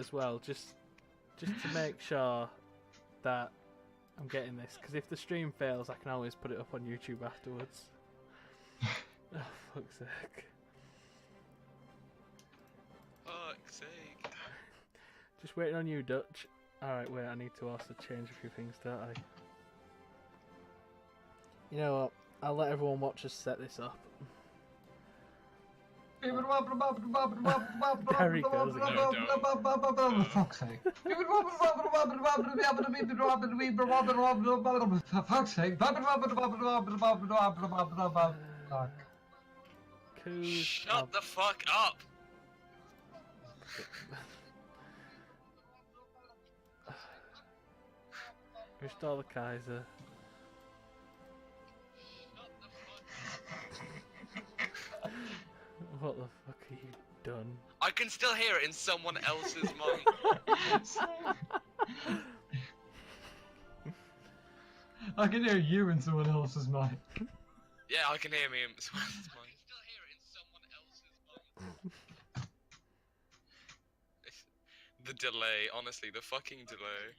as well, just to make sure that I'm getting this, because if the stream fails, I can always put it up on YouTube afterwards. Oh, fuck's sake. Fuck's sake. Just waiting on you, Dutch. Alright, wait, I need to also change a few things, don't I? You know what? I'll let everyone watch us set this up. There he goes again. For fuck's sake. For fuck's sake. Fuck. Shut the fuck up! Restore the Kaiser. What the fuck are you done? I can still hear it in someone else's mind. I can hear you in someone else's mind. Yeah, I can hear me in someone else's mind. The delay, honestly, the fucking delay.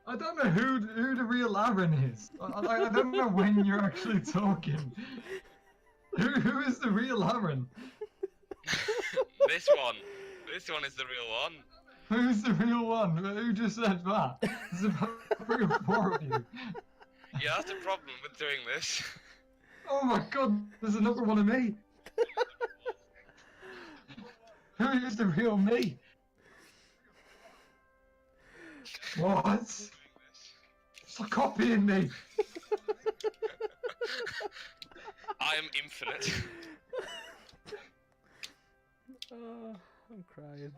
I don't know who the real Aaron is. I don't know when you're actually talking. Who is the real Aaron? This one is the real one. Who's the real one? Who just said that? There's about 3 or 4 of you. Yeah, that's the problem with doing this. Oh my god, there's another one of me. Who is the real me? What? Stop copying me! I am infinite. Oh, I'm crying.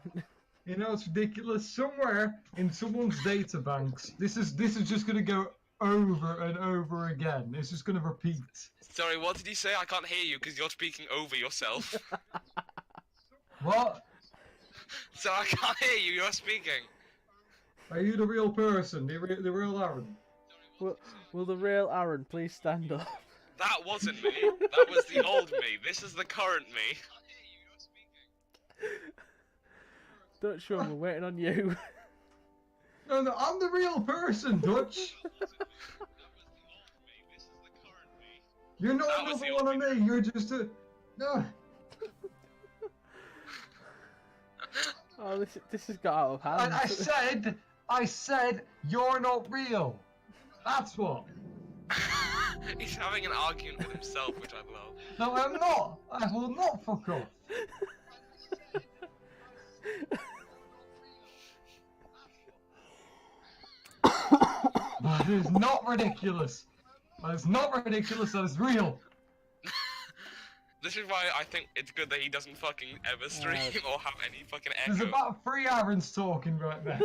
You know, it's ridiculous. Somewhere in someone's databanks, this is just gonna go over and over again. It's just gonna repeat. Sorry, what did you say? I can't hear you because you're speaking over yourself. What? So I can't hear you, you're speaking. Are you the real person? The real Aaron? Will the real Aaron please stand up? That wasn't me. That was the old me. This is the current me. Dutch, we're waiting on you. No, I'm the real person, Dutch. You're not another one of me. You're just a... No. Oh, this has got out of hand. And I said, you're not real. That's what. He's having an argument with himself, which I love. No, I'm not. I will not fuck off. That is not ridiculous. That is not ridiculous. That is real. This is why I think it's good that he doesn't fucking ever stream or have any fucking echo. There's about 3 Aarons talking right now.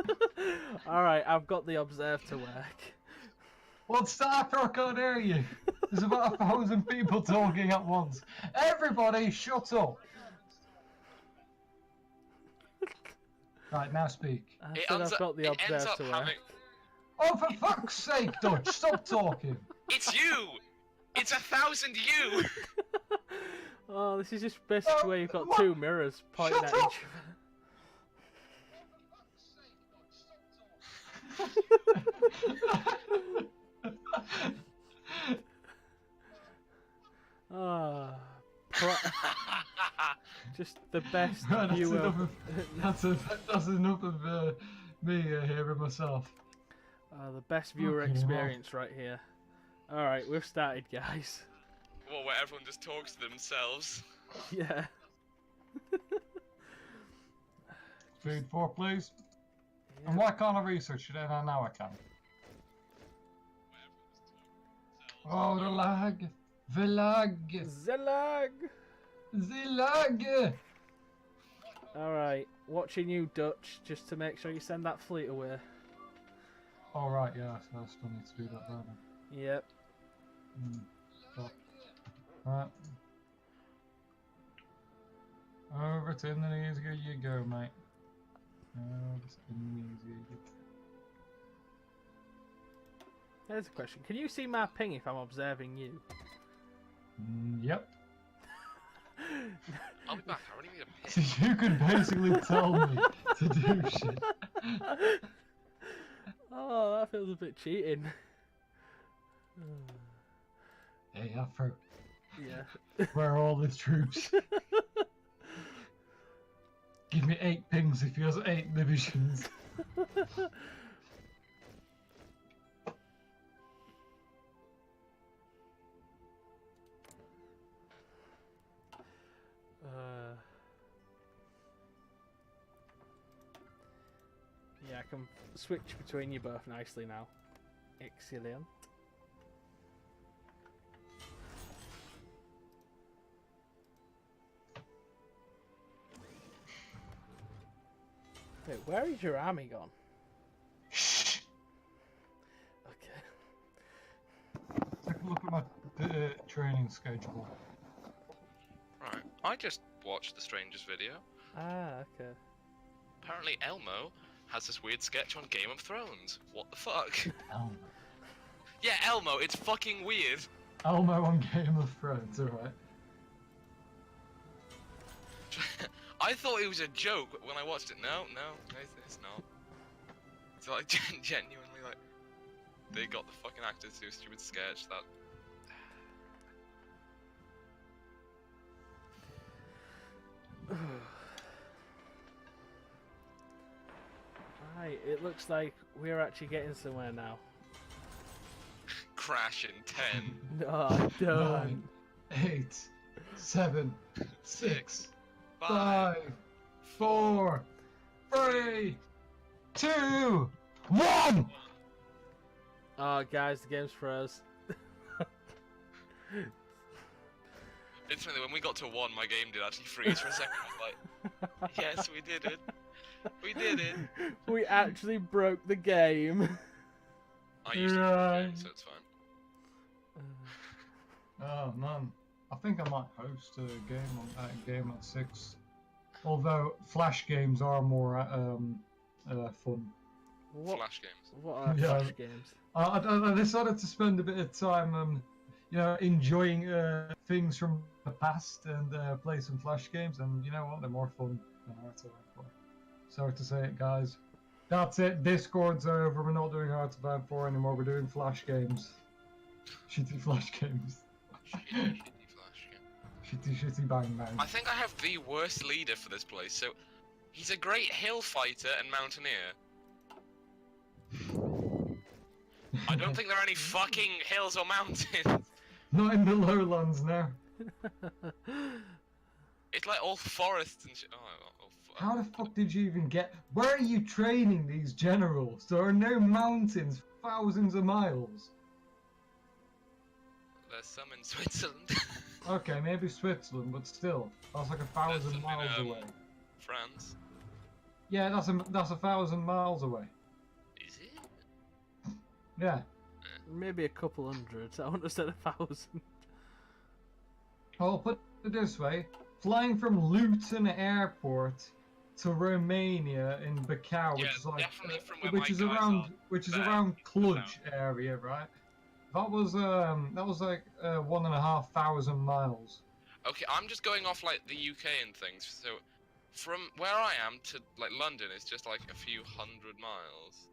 Alright, I've got the observe to work. What's that? I can't hear you. There's about 1,000 people talking at once. Everybody, shut up. Right, now speak. I said I've got the observe to work. Oh, for fuck's sake, Dutch, stop talking. It's you! It's 1,000 you! Oh, this is just basically where you've got 2 mirrors pointing at each other. Just the best viewer. That's enough of me hearing myself. The best viewer experience right here. Alright, we've started, guys. Well, where everyone just talks to themselves. Yeah. Food 4, please. Yeah. And why can't I research it? And now I can. Oh, the lag. The lag. The lag. The lag. Alright, watching you, Dutch, just to make sure you send that fleet away. Alright, yeah, so I still need to do that, don't I? Yep. Right. Over to Indonesia you go, mate. Over to Indonesia. There's a question. Can you see my ping if I'm observing you? Yep. I'll be back. I really need a piss. So you could basically tell me to do shit. Oh, that feels a bit cheating. Hey, Afro, Yeah. where are all the troops? Give me 8 pings if he has 8 divisions. Yeah, I can switch between you both nicely now. Excellent. Wait, where is your army gone? Okay. Take a look at my training schedule. Right. I just watched the Strangers video. Ah, okay. Apparently Elmo has this weird sketch on Game of Thrones. What the fuck? Elmo. Yeah, Elmo, it's fucking weird. Elmo on Game of Thrones, alright. I thought it was a joke when I watched it. No, it's not. It's like genuinely like they got the fucking actors to do a stupid sketch that. Right, it looks like we're actually getting somewhere now. Crash in 10, Oh, don't. 9, 8, 7, 6, 5, 5, 4, 3, 2, 1! Oh, guys, the game's froze. Literally, when we got to 1, my game did actually freeze for a second. I was like, yes, we did it. We did it. We actually broke the game. I used to play the game, so it's fine. Oh man, I think I might host a game at 6. Although flash games are more fun. What, Flash games. what are Yeah. flash games? I decided to spend a bit of time, enjoying things from the past and play some flash games, and you know what? They're more fun than Hearts of Iron 4. Sorry to say it, guys. That's it. Discord's over. We're not doing Hearts of Iron 4 anymore. We're doing flash games. Shitty flash games. Shitty flash game. Shitty bang bang. I think I have the worst leader for this place. So, he's a great hill fighter and mountaineer. I don't think there are any fucking hills or mountains. Not in the lowlands now. It's like all forests and shit. How the fuck did you even get? Where are you training these generals? There are no mountains, thousands of miles. There's some in Switzerland. Okay, maybe Switzerland, but still, that's like 1,000 miles away. France. Yeah, that's 1,000 miles away. Is it? Yeah. Maybe a couple hundred. I wouldn't have said 1,000. Well, put it this way: flying from Luton Airport to Romania in Bacau, Yeah, which is like, definitely from where which my is guys around, are. which is Back around Cluj south. area, right? That was like 1,500 miles. Okay, I'm just going off like the UK and things. So, from where I am to like London is just like a few hundred miles,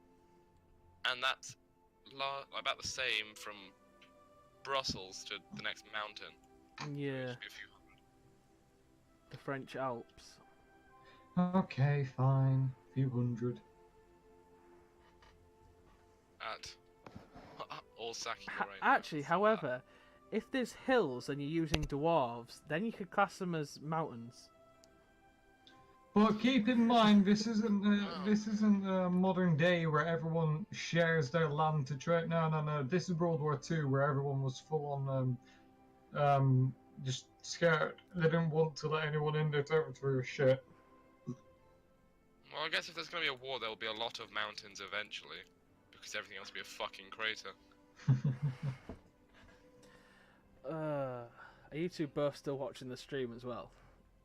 and that's about the same from Brussels to the next mountain. Yeah, Just be a few hundred. the French Alps. Okay, fine, few hundred. At all Saki right Actually, however, if there's hills and you're using dwarves, then you could class them as mountains. But keep in mind, this isn't modern day where everyone shares their land to trade. No. This is World War II, where everyone was full on just scared. They didn't want to let anyone in their territory or shit. Well, I guess if there's gonna be a war, there'll be a lot of mountains eventually, because everything else will be a fucking crater. Are you two both still watching the stream as well?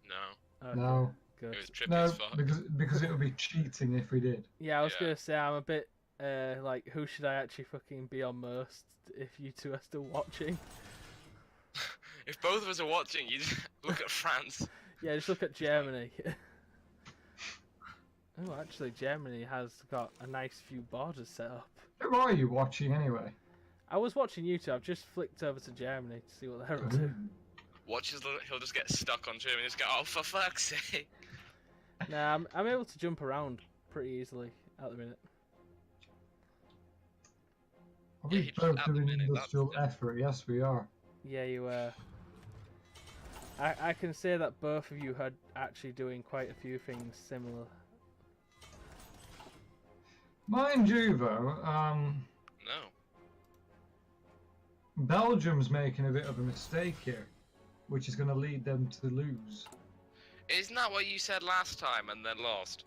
No, Okay, No, good. it was trippy no, as fuck. because it would be cheating if we did. Yeah, I was Yeah. gonna say I'm a bit like, who should I actually fucking be on most if you two are still watching? If both of us are watching, you just look at France. Yeah, just look at Germany. Oh, actually, Germany has got a nice few borders set up. Who are you watching anyway? I was watching YouTube. I've just flicked over to Germany to see what they're up to. Watch he'll just get stuck on Germany and just go, oh, for fuck's sake. Nah, I'm able to jump around pretty easily at the minute. Are Yeah, we he just- both at the doing minute, industrial that's- effort? Yes, we are. Yeah, you were. I can say that both of you had actually doing quite a few things similar. Mind you, though, No. Belgium's making a bit of a mistake here, which is going to lead them to lose. Isn't that what you said last time and then lost?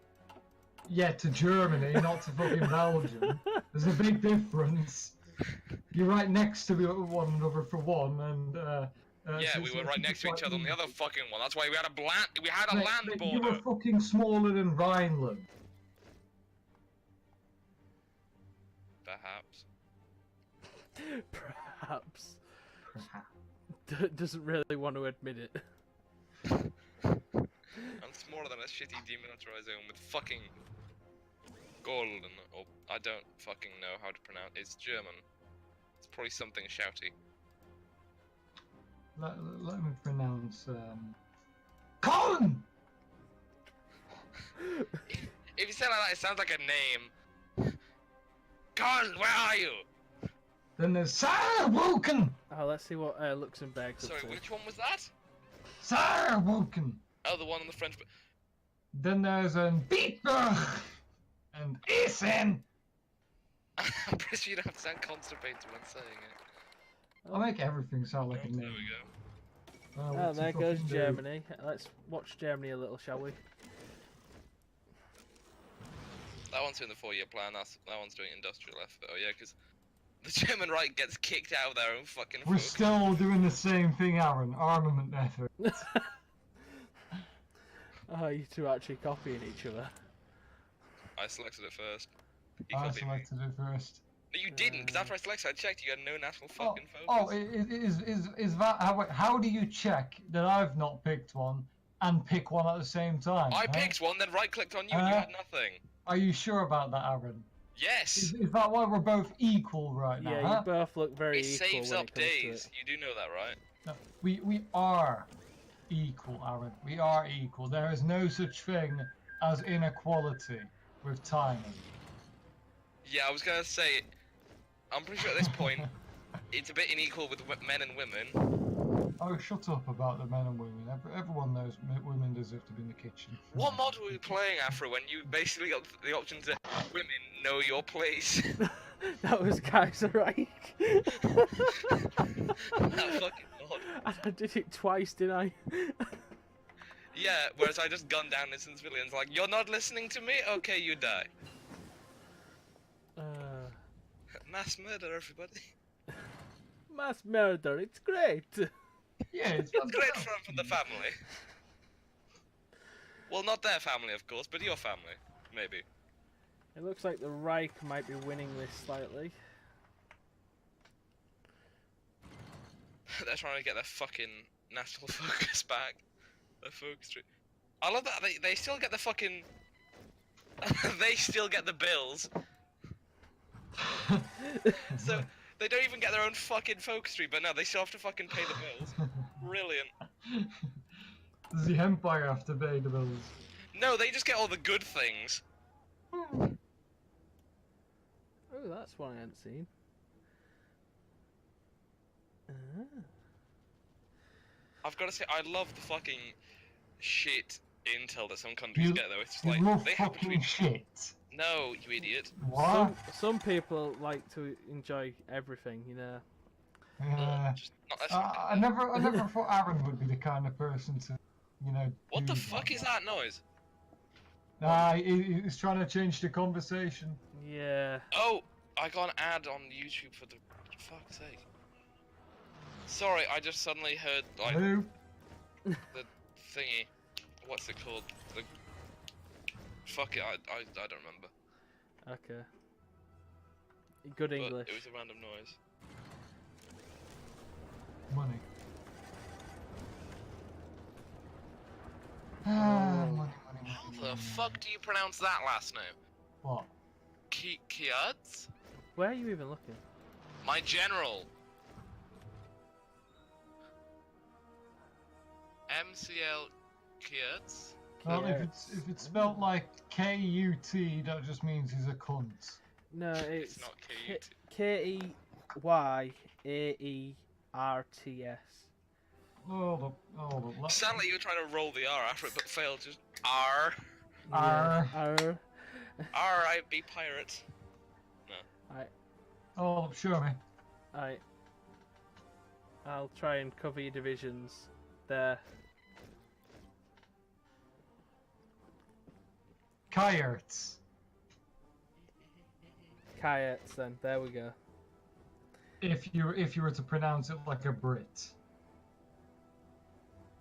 Yeah, to Germany, not to fucking Belgium. There's a big difference. You're right next to one another for one, and Yeah, we were right next to each other on the other fucking one. That's why we had a Mate, land mate, border. you were fucking smaller than Rhineland. Perhaps. Perhaps. Doesn't really want to admit it. I'm smaller than a shitty demilitarized zone with fucking golden. Or I don't fucking know how to pronounce. It's German. It's probably something shouty. Let me pronounce. Colin! If you say it like that, it sounds like a name. Carl, where are you? Then there's Saarbrücken! Oh, let's see what Luxembourg's up Sorry, to. which one was that? Saarbrücken! Oh, the one on the French. Then there's Bitburg! And Essen! I'm pretty sure you don't have to sound constipated when saying it. I'll make everything sound like a There name. we go. Oh, what's there he goes fucking do? Germany. Let's watch Germany a little, shall we? That one's doing the 4-year plan. That one's doing industrial effort. Oh yeah, because the German right gets kicked out of their own fucking. We're folk. still doing the same thing, Aaron. Armament effort. Oh, you two are actually copying each other. I selected it first. You I copied me. selected it first. No, you didn't, because after I selected, I checked. You had no national Oh, fucking focus. is that how do you check that I've not picked one and pick one at the same time? I huh? picked one, then right-clicked on you, and you had nothing. Are you sure about that, Aaron? Yes. Is that why we're both equal right now? Yeah, huh? you both look very It equal saves when up it comes to days. it. You do know that, right? No, we are equal, Aaron. We are equal. There is no such thing as inequality with timing. Yeah, I was gonna say. I'm pretty sure at this point, it's a bit unequal with men and women. Oh, shut up about the men and women. Everyone knows women deserve to be in the kitchen. What mod were you playing, Afro, when you basically got the option to women know your place? That was Kaiser Reich. That fucking mod. And I did it twice, didn't I? Yeah, whereas I just gunned down innocent civilians like, you're not listening to me? Okay, you die. Mass murder, everybody. Mass murder, it's great. Yeah, it's It's great fun for the family. Well, not their family, of course, but your family, maybe. It looks like the Reich might be winning this slightly. They're trying to get their fucking national focus back. Their focus tree. I love that they still get the fucking. They still get the bills. So they don't even get their own fucking focus tree, but no, they still have to fucking pay the bills. Brilliant. Does the Empire have to pay the bills? No, they just get all the good things. Oh, that's one I hadn't seen. I've got to say, I love the fucking shit intel that some countries You- get, though. It's just You like love they happen to fucking be. shit. No, you idiot. What? Some people like to enjoy everything, you know. Just not that's I never thought Aaron would be the kind of person to, you know. What the do fuck is that noise? He's trying to change the conversation. Yeah. Oh, I got an ad on YouTube for the fuck's sake. Sorry, I just suddenly heard like Who? the thingy. What's it called? The fuck it, I don't remember. Okay. Good But English. it was a random noise. Money. the fuck do you pronounce that last name? What? Kiads? Where are you even looking? My general. MCL Kiads? Well, if it's spelt like K-U-T, that just means he's a cunt. No, It's not K-U-T. K-E-Y-A-E-R-T-S. Oh, the Sound like you were trying to roll the R after it, but failed. Just R. R. R. R.I.B. pirate. Oh, show me. I'll try and cover your divisions there. Coyotes. Coyotes then, there we go. If you were to pronounce it like a Brit.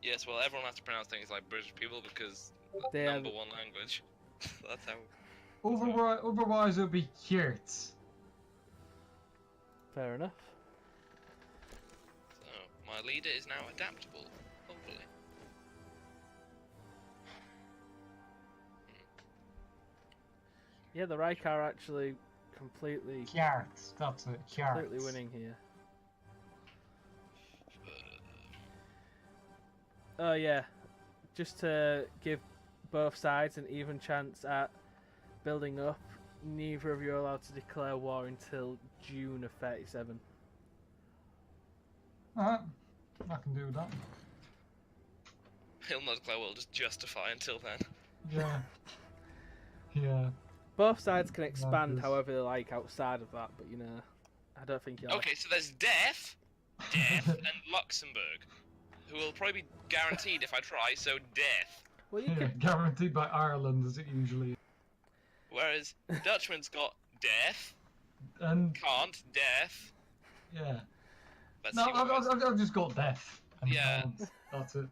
Yes, well, everyone has to pronounce things like British people because They number are- one language. That's how. Otherwise it would be Kierts. Fair enough. So, my leader is now adaptable, hopefully. Yeah, the Reich are actually completely Kierts, that's it. Kierts. completely winning here. Oh yeah, just to give both sides an even chance at building up, neither of you are allowed to declare war until June of 37. Alright, I can do that. He'll not declare will just justify until then. Yeah. Yeah. Both sides can expand is- however they like outside of that, but you know, I don't think you'll. Okay, so there's Death, and Luxembourg, who will probably be guaranteed if I try, so Death. Well, you Yeah, could. guaranteed by Ireland as it usually is. Whereas Dutchman's got Death, And can't, Death. yeah. Let's No, see what goes. I've just got death. And Yeah. can't. That's it.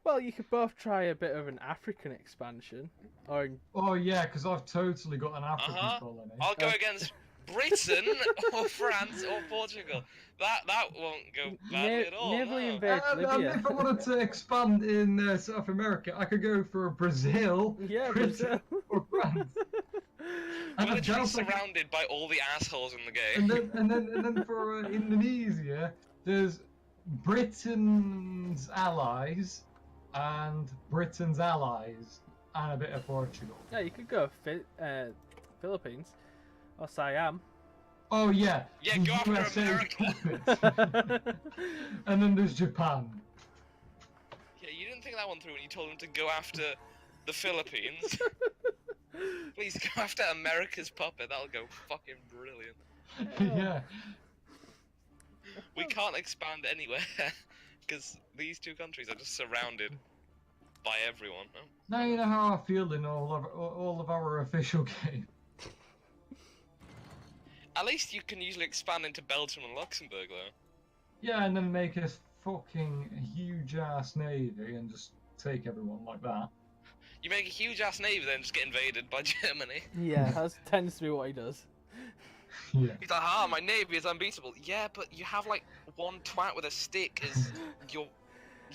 Well, you could both try a bit of an African expansion, or in Oh yeah, because I've totally got an African colony. I'll go against Britain or France or Portugal. That won't go badly at all. naval no. invade And Libya. if I wanted to expand in South America, I could go for Brazil, Yeah, Britain, Brazil. or France. We're And literally I've got- surrounded by all the assholes in the game. and then for Indonesia, there's Britain's allies and Britain's allies and a bit of Portugal. Yeah, you could go Philippines or Siam. Oh yeah, Yeah, the go after USA America. puppet. And then there's Japan. Yeah, you didn't think that one through when you told him to go after the Philippines. Please go after America's puppet. That'll go fucking brilliant. Yeah. We can't expand anywhere because these two countries are just surrounded by everyone. Oh. Now you know how I feel in all of our official games. At least you can usually expand into Belgium and Luxembourg, though. Yeah, and then make a fucking huge ass navy and just take everyone like that. You make a huge ass navy, then just get invaded by Germany. Yeah, that tends to be what he does. Yeah. He's like, ah, my navy is unbeatable. Yeah, but you have like one twat with a stick as your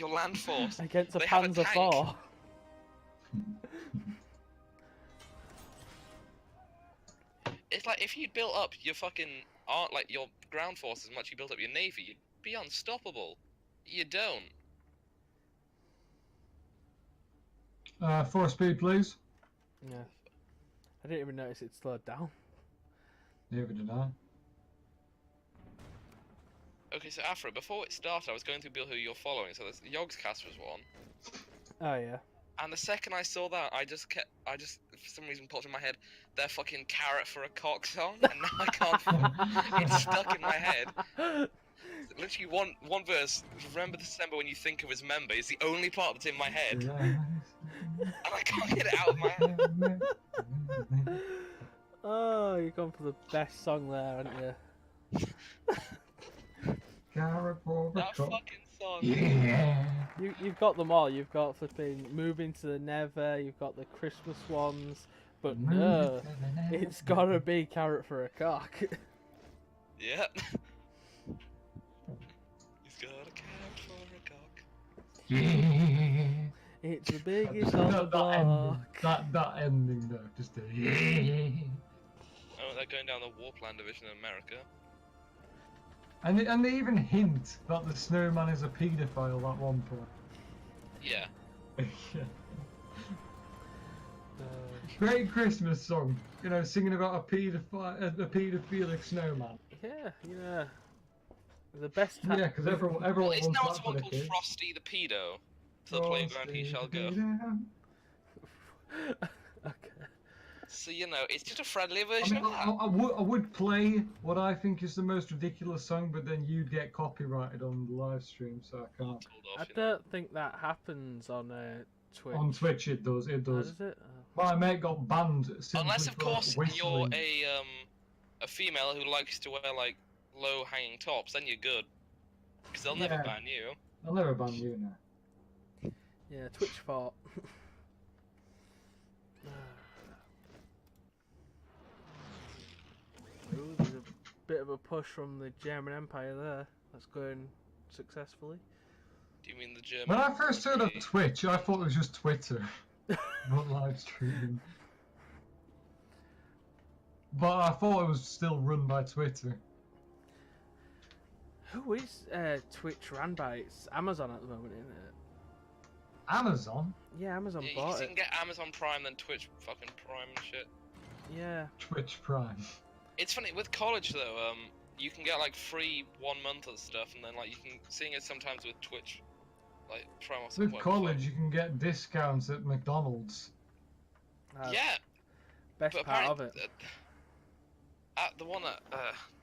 land force. Against a They have a Panzer tank. IV. It's like if you'd built up your fucking like your ground force as much you built up your navy, you'd be unstoppable. You don't. 4 speed, please. Yeah. I didn't even notice it slowed down. Neither did I. Okay, so Afra, before it started, I was going through people who you're following. So there's Yogscast was one, Oh yeah. and the second I saw that, I just for some reason popped in my head their fucking carrot for a cock song, and now I can't. It's stuck in my head. Literally one verse. Remember December when you think of his member is the only part that's in my head, and I can't get it out of my head. Oh, you've gone for the best song there, haven't you? Carrot for the That cock. fucking song. Yeah. You've got them all. You've got flipping Moving to the Never. You've got the Christmas ones. But no, it's gotta be Carrot for a Cock. Yep. He's got a carrot for a cock. Yeah. It's the biggest on the block. That ending though, just a Oh, they're going down the Warpland division in America. and they even hint that the snowman is a paedophile at one point. Yeah. Great Christmas song, you know, singing about a paedophilic snowman. Yeah, yeah. The best. Yeah, because everyone Well, isn't wants that that one for the called kids. Frosty the Pedo? To the playground he shall go. Okay. So, you know, it's just a friendly I version mean, of that. I would play what I think is the most ridiculous song, but then you'd get copyrighted on the live stream, so I can't. Told I off, you know. don't think that happens on Twitch. On Twitch, it does. It Oh, does. does it? Oh. My mate got banned simply Unless, of for course, whistling. you're a female who likes to wear, like, low-hanging tops, then you're good. Because they'll never Yeah. ban you. I'll never ban you now. Yeah, Twitch fart. Ooh, there's a bit of a push from the German Empire there. That's going successfully. Do you mean the German? When I first heard of Twitch, I thought it was just Twitter, not live streaming. But I thought it was still run by Twitter. Who is Twitch ran by? It's Amazon at the moment, isn't it? Amazon? Yeah, Amazon Yeah, bought you it. can get Amazon Prime, then Twitch fucking Prime and shit. Yeah. Twitch Prime. It's funny, with college though, you can get like free 1 month of stuff, and then like you can, seeing it sometimes with Twitch, like Prime or something. With college, you can get discounts at McDonald's. Yeah, Best but part of apparently, it. at the one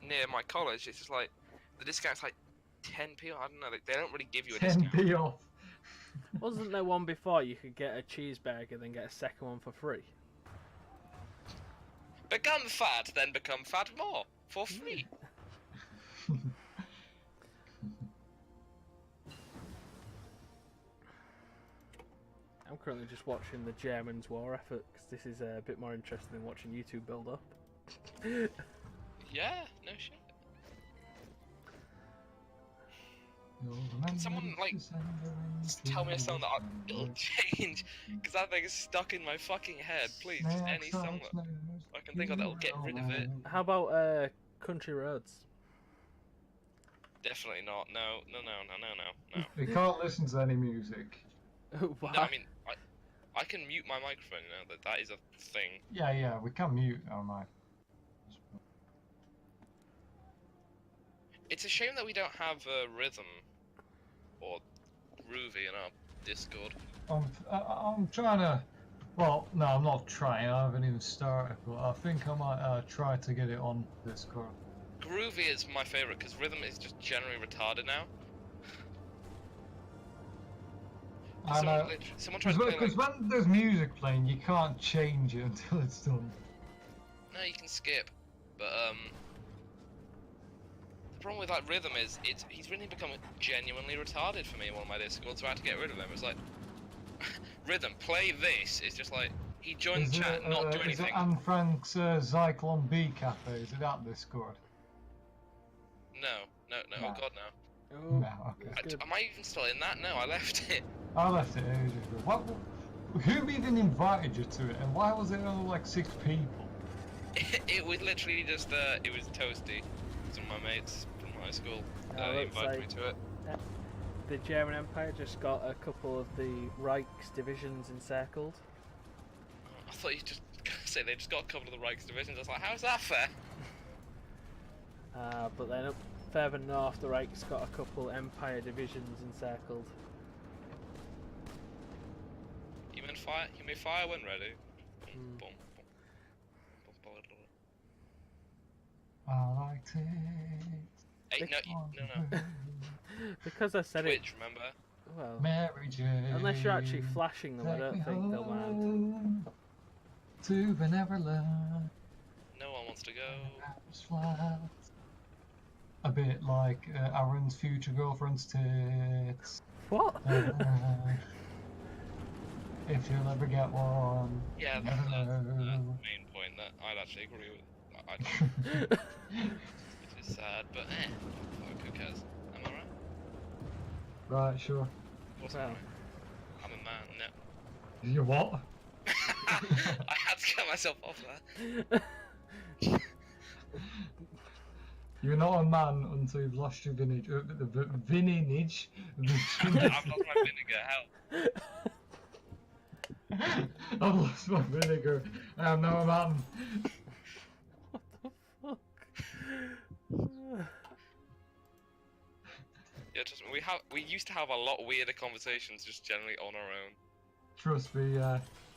near my college, it's just like the discount's like 10p. I don't know. They don't really give you a discount. 10p off. Wasn't there one before you could get a cheeseburger then get a second one for free? Become fat, then become fat more for free. I'm currently just watching the Germans' war effort because this is a bit more interesting than watching YouTube build up. Yeah, no shit. Can someone like tell me a song that it'll change? Because that thing is stuck in my fucking head. Please, just any song that I can think of that'll get rid of it. How about Country Roads? Definitely not. No. We can't listen to any music. Why? No, I mean, I can mute my microphone. You know that is a thing. Yeah, we can mute our mic. It's a shame that we don't have rhythm or groovy in our Discord. I'm trying to. Well, no, I'm not trying. I haven't even started, but I think I might try to get it on Discord. Groovy is my favorite because rhythm is just generally retarded now. I know. Someone tries to play Because like... when there's music playing, you can't change it until it's done. No, you can skip, but the problem with like rhythm is he's really become genuinely retarded for me in one of my Discords, so I had to get rid of him. It's like, rhythm, play this. It's just like he joined chat, not do anything. Is it Anne Frank's Zyklon B Cafe? Is it that Discord? No. Oh god, no. Oh, No, okay. that's good. Am I even still in that? No, I left it. I left it ages ago. Who even invited you to it, and why was it only like 6 people? It was literally just it was Toasty, some of my mates from high school. Oh, They looks invited like me to it. The German Empire just got a couple of the Reich's divisions encircled. I thought you just say they just got a couple of the Reich's divisions. I was like, how's that fair? But then up further north, the Reich's got a couple Empire divisions encircled. You mean fire? You mean fire when ready? Boom, boom, boom, boom, boom. I liked it. Hey, no. Because I said Twitch, remember? well, Mary Jane. unless you're actually flashing them, I don't think they'll mind. To the Neverland. No one wants to go. Flat. A bit like Aaron's future girlfriend's tits. What? If you'll ever get one. Yeah, that's the main point that I'd actually agree with. Which is sad, but fuck, who cares? Am I right? Right, sure. What's Well. right? I'm a man. No. You what? I had to get myself off that. You're not a man until you've lost your vintage. The vintage. I've lost my vinegar. Help. I've lost my vinegar. I am now a man. What the fuck? Yeah, just we used to have a lot weirder conversations just generally on our own. Trust me,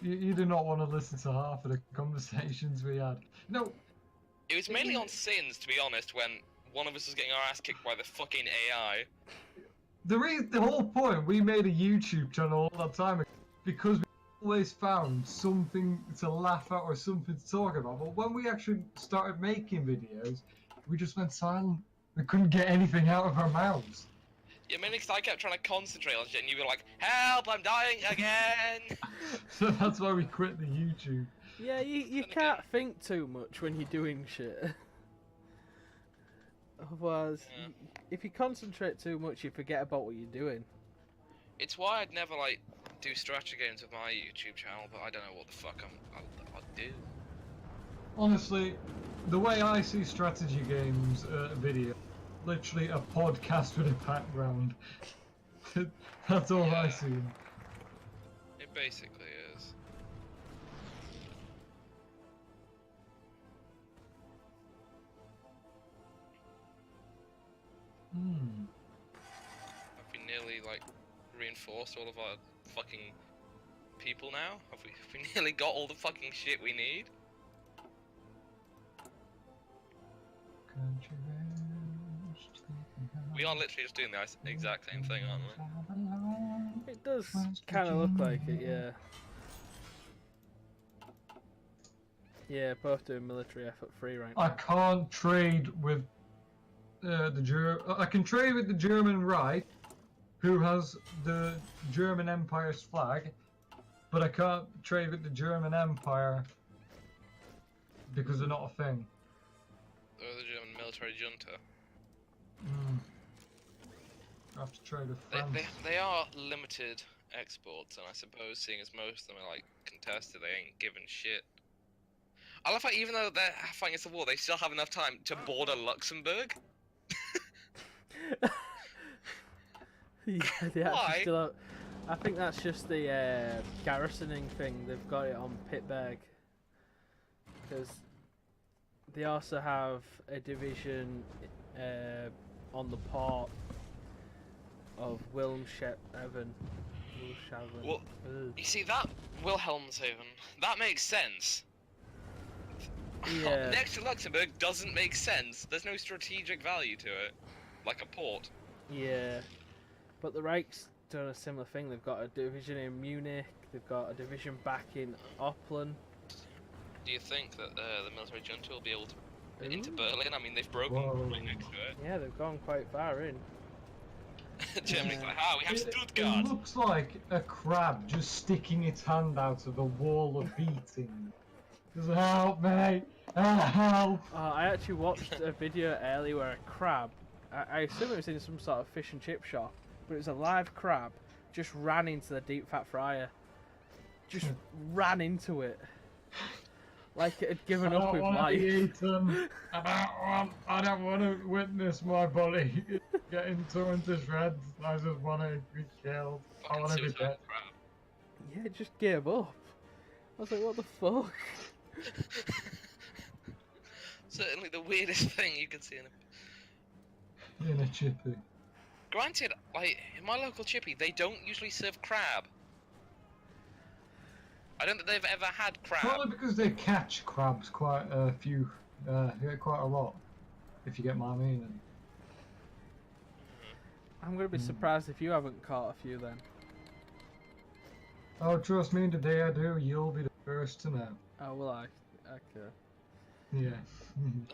you do not want to listen to half of the conversations we had. No. It was mainly on Sins, to be honest, when one of us was getting our ass kicked by the fucking AI. The whole point, we made a YouTube channel all that time ago because we always found something to laugh at or something to talk about. But when we actually started making videos, we just went silent. We couldn't get anything out of our mouths. Yeah, mainly because I kept trying to concentrate on shit, and you were like, "Help! I'm dying again!" So that's why we quit the YouTube. Yeah, you can't think too much when you're doing shit. Otherwise, if you concentrate too much, you forget about what you're doing. It's why I'd never like do strategy games with my YouTube channel, but I don't know what the fuck I'll do. Honestly, the way I see strategy games video, literally a podcast with a background. That's all I see. It basically is. Have we nearly like reinforced all of our fucking people now? Have we nearly got all the fucking shit we need? We are literally just doing the exact same thing, aren't we? It does kind of look like it, yeah. Yeah, both doing military effort free right now. I can't trade with I can trade with the German Reich, who has the German Empire's flag, but I can't trade with the German Empire because they're not a thing. Or the German military junta. I have to trade with France. They are limited exports, and I suppose seeing as most of them are like contested, they ain't giving shit. I love how even though they're fighting against the war, they still have enough time to border Luxembourg. Yeah, they Why? actually still have, I think that's just the garrisoning thing. They've got it on Pittsburgh because they also have a division on the port of Wilhelmshaven. Well, you see that Wilhelmshaven, that makes sense. Yeah. Next to Luxembourg doesn't make sense. There's no strategic value to it, like a port. Yeah, but the Reich's done a similar thing. They've got a division in Munich. They've got a division back in Uppland. Do you think that the military junta will be able to get into Berlin? I mean, they've broken right next to it. Yeah, they've gone quite far in. Germany's like, we have It Stuttgart. looks like a crab just sticking its hand out of a wall of beating. Just help me! Help! I actually watched a video earlier where a crab, I assume it was in some sort of fish and chip shop, but it was a live crab, just ran into the deep fat fryer. Just ran into it. Like it had given up with life. I don't want to witness my body getting torn to shreds. I just want to be killed. I want to be dead. Yeah, it just gave up. I was like, what the fuck? Certainly the weirdest thing you can see in a chippy. Granted, like, in my local chippy, they don't usually serve crab. I don't think they've ever had crab. Probably because they catch crabs quite a few, quite a lot, if you get my meaning. I'm gonna be surprised if you haven't caught a few then. Oh, trust me, the day I do, you'll be the first to know. Oh, will I? Okay. Yeah.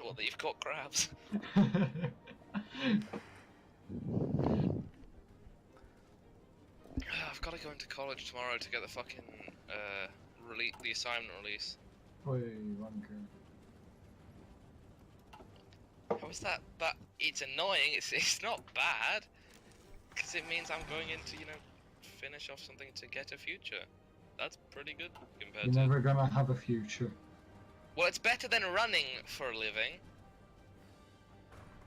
Well, that you've caught crabs. I've got to go into college tomorrow to get the fucking the assignment release. Oi, wanker. How is that? It's annoying. It's not bad, because it means I'm going into finish off something to get a future. That's pretty good compared You're to... never gonna have a future. Well, it's better than running for a living.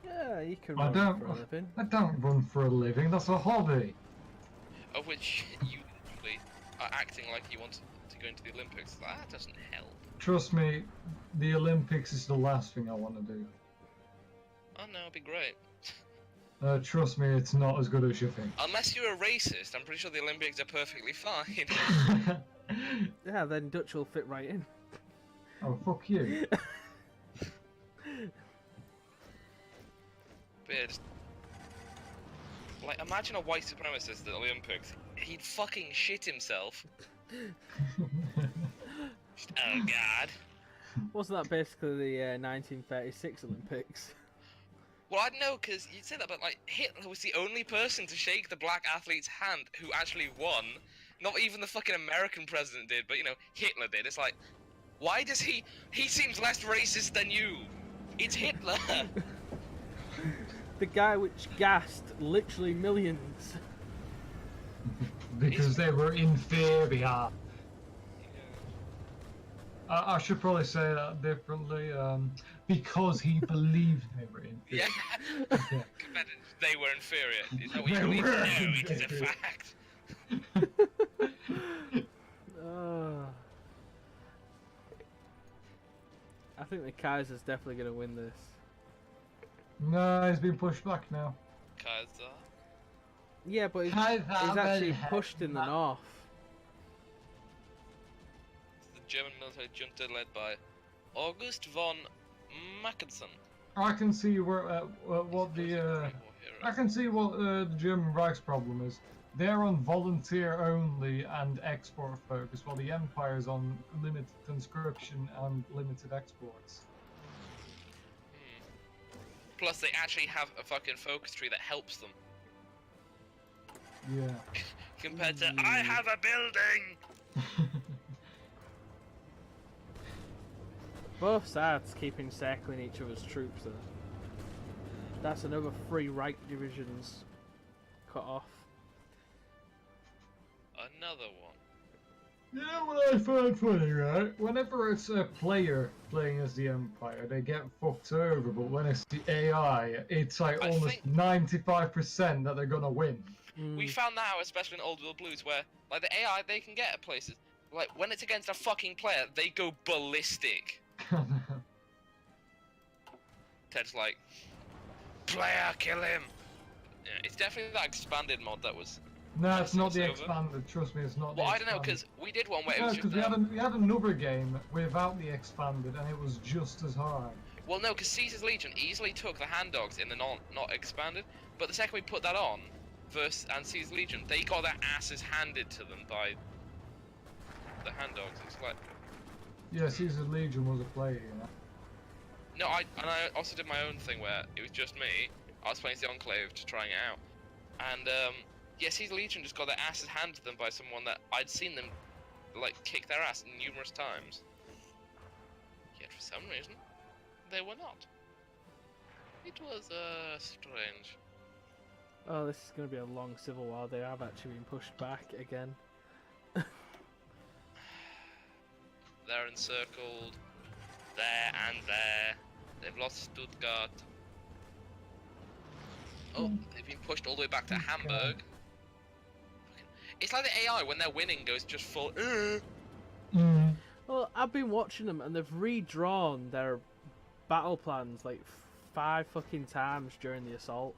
Yeah, you can I run don't. for a living. I don't run for a living. That's a hobby. Of which you literally are acting like you want to go into the Olympics. That doesn't help. Trust me, the Olympics is the last thing I want to do. Oh no, it'd be great. Trust me, it's not as good as you think. Unless you're a racist, I'm pretty sure the Olympics are perfectly fine. Yeah, then Dutch will fit right in. Oh, fuck you. But yeah, just... Like, imagine a white supremacist at the Olympics. He'd fucking shit himself. Just, oh god. Wasn't that basically the 1936 Olympics? Well, I don't know, because you'd say that, but like, Hitler was the only person to shake the black athlete's hand who actually won. Not even the fucking American president did, but you know, Hitler did. It's like, why does he seems less racist than you? It's Hitler! The guy which gassed literally millions. Because they were inferior. I should probably say that differently. Because he believed they were inferior. Yeah. They were inferior. Is that what you They believe? were No, it is a inferior. fact. I think the Kaiser's definitely going to win this. No, he's been pushed back now. Kaiser. Yeah, but he's Kaiser actually will pushed in the have- north. The German military junta led by August von Mackensen. I can see where what the I can see what the German Reich's problem is. They're on volunteer only and export focus, while the Empire's on limited conscription and limited exports. Plus, they actually have a fucking focus tree that helps them. Yeah. Compared to, I have a building! Both sides keep encircling each other's troops though. That's another 3 Reich divisions cut off. Another one. You know what I find funny, right? Whenever it's a player playing as the Empire, they get fucked over, but when it's the AI, it's like I almost think- 95% that they're gonna win. We found that out, especially in Old World Blues, where, like, the AI, they can get at places. Like, when it's against a fucking player, they go ballistic. Ted's like, player, kill him! Yeah, it's definitely that expanded mod that was... No, it's not the over. expanded. Trust me, it's not. Well, the I don't know, expanded. because we did one where it No, was because just... we had another game without the expanded, and it was just as hard. Well, no, because Caesar's Legion easily took the hand dogs in the not expanded, but the second we put that on, and Caesar's Legion, they got their asses handed to them by the hand dogs. It's like... Yeah, Caesar's Legion was a player, you know. No, I also did my own thing where it was just me. I was playing the Enclave to trying it out, and yeah, Caesar Legion just got their asses handed to them by someone that I'd seen them like kick their ass numerous times. Yet for some reason, they were not. It was strange. Oh, this is going to be a long civil war. They have actually been pushed back again. They're encircled. There and there. They've lost Stuttgart. Oh, they've been pushed all the way back to Hamburg. It's like the AI, when they're winning, goes just full... Well, I've been watching them and they've redrawn their battle plans like 5 fucking times during the assault.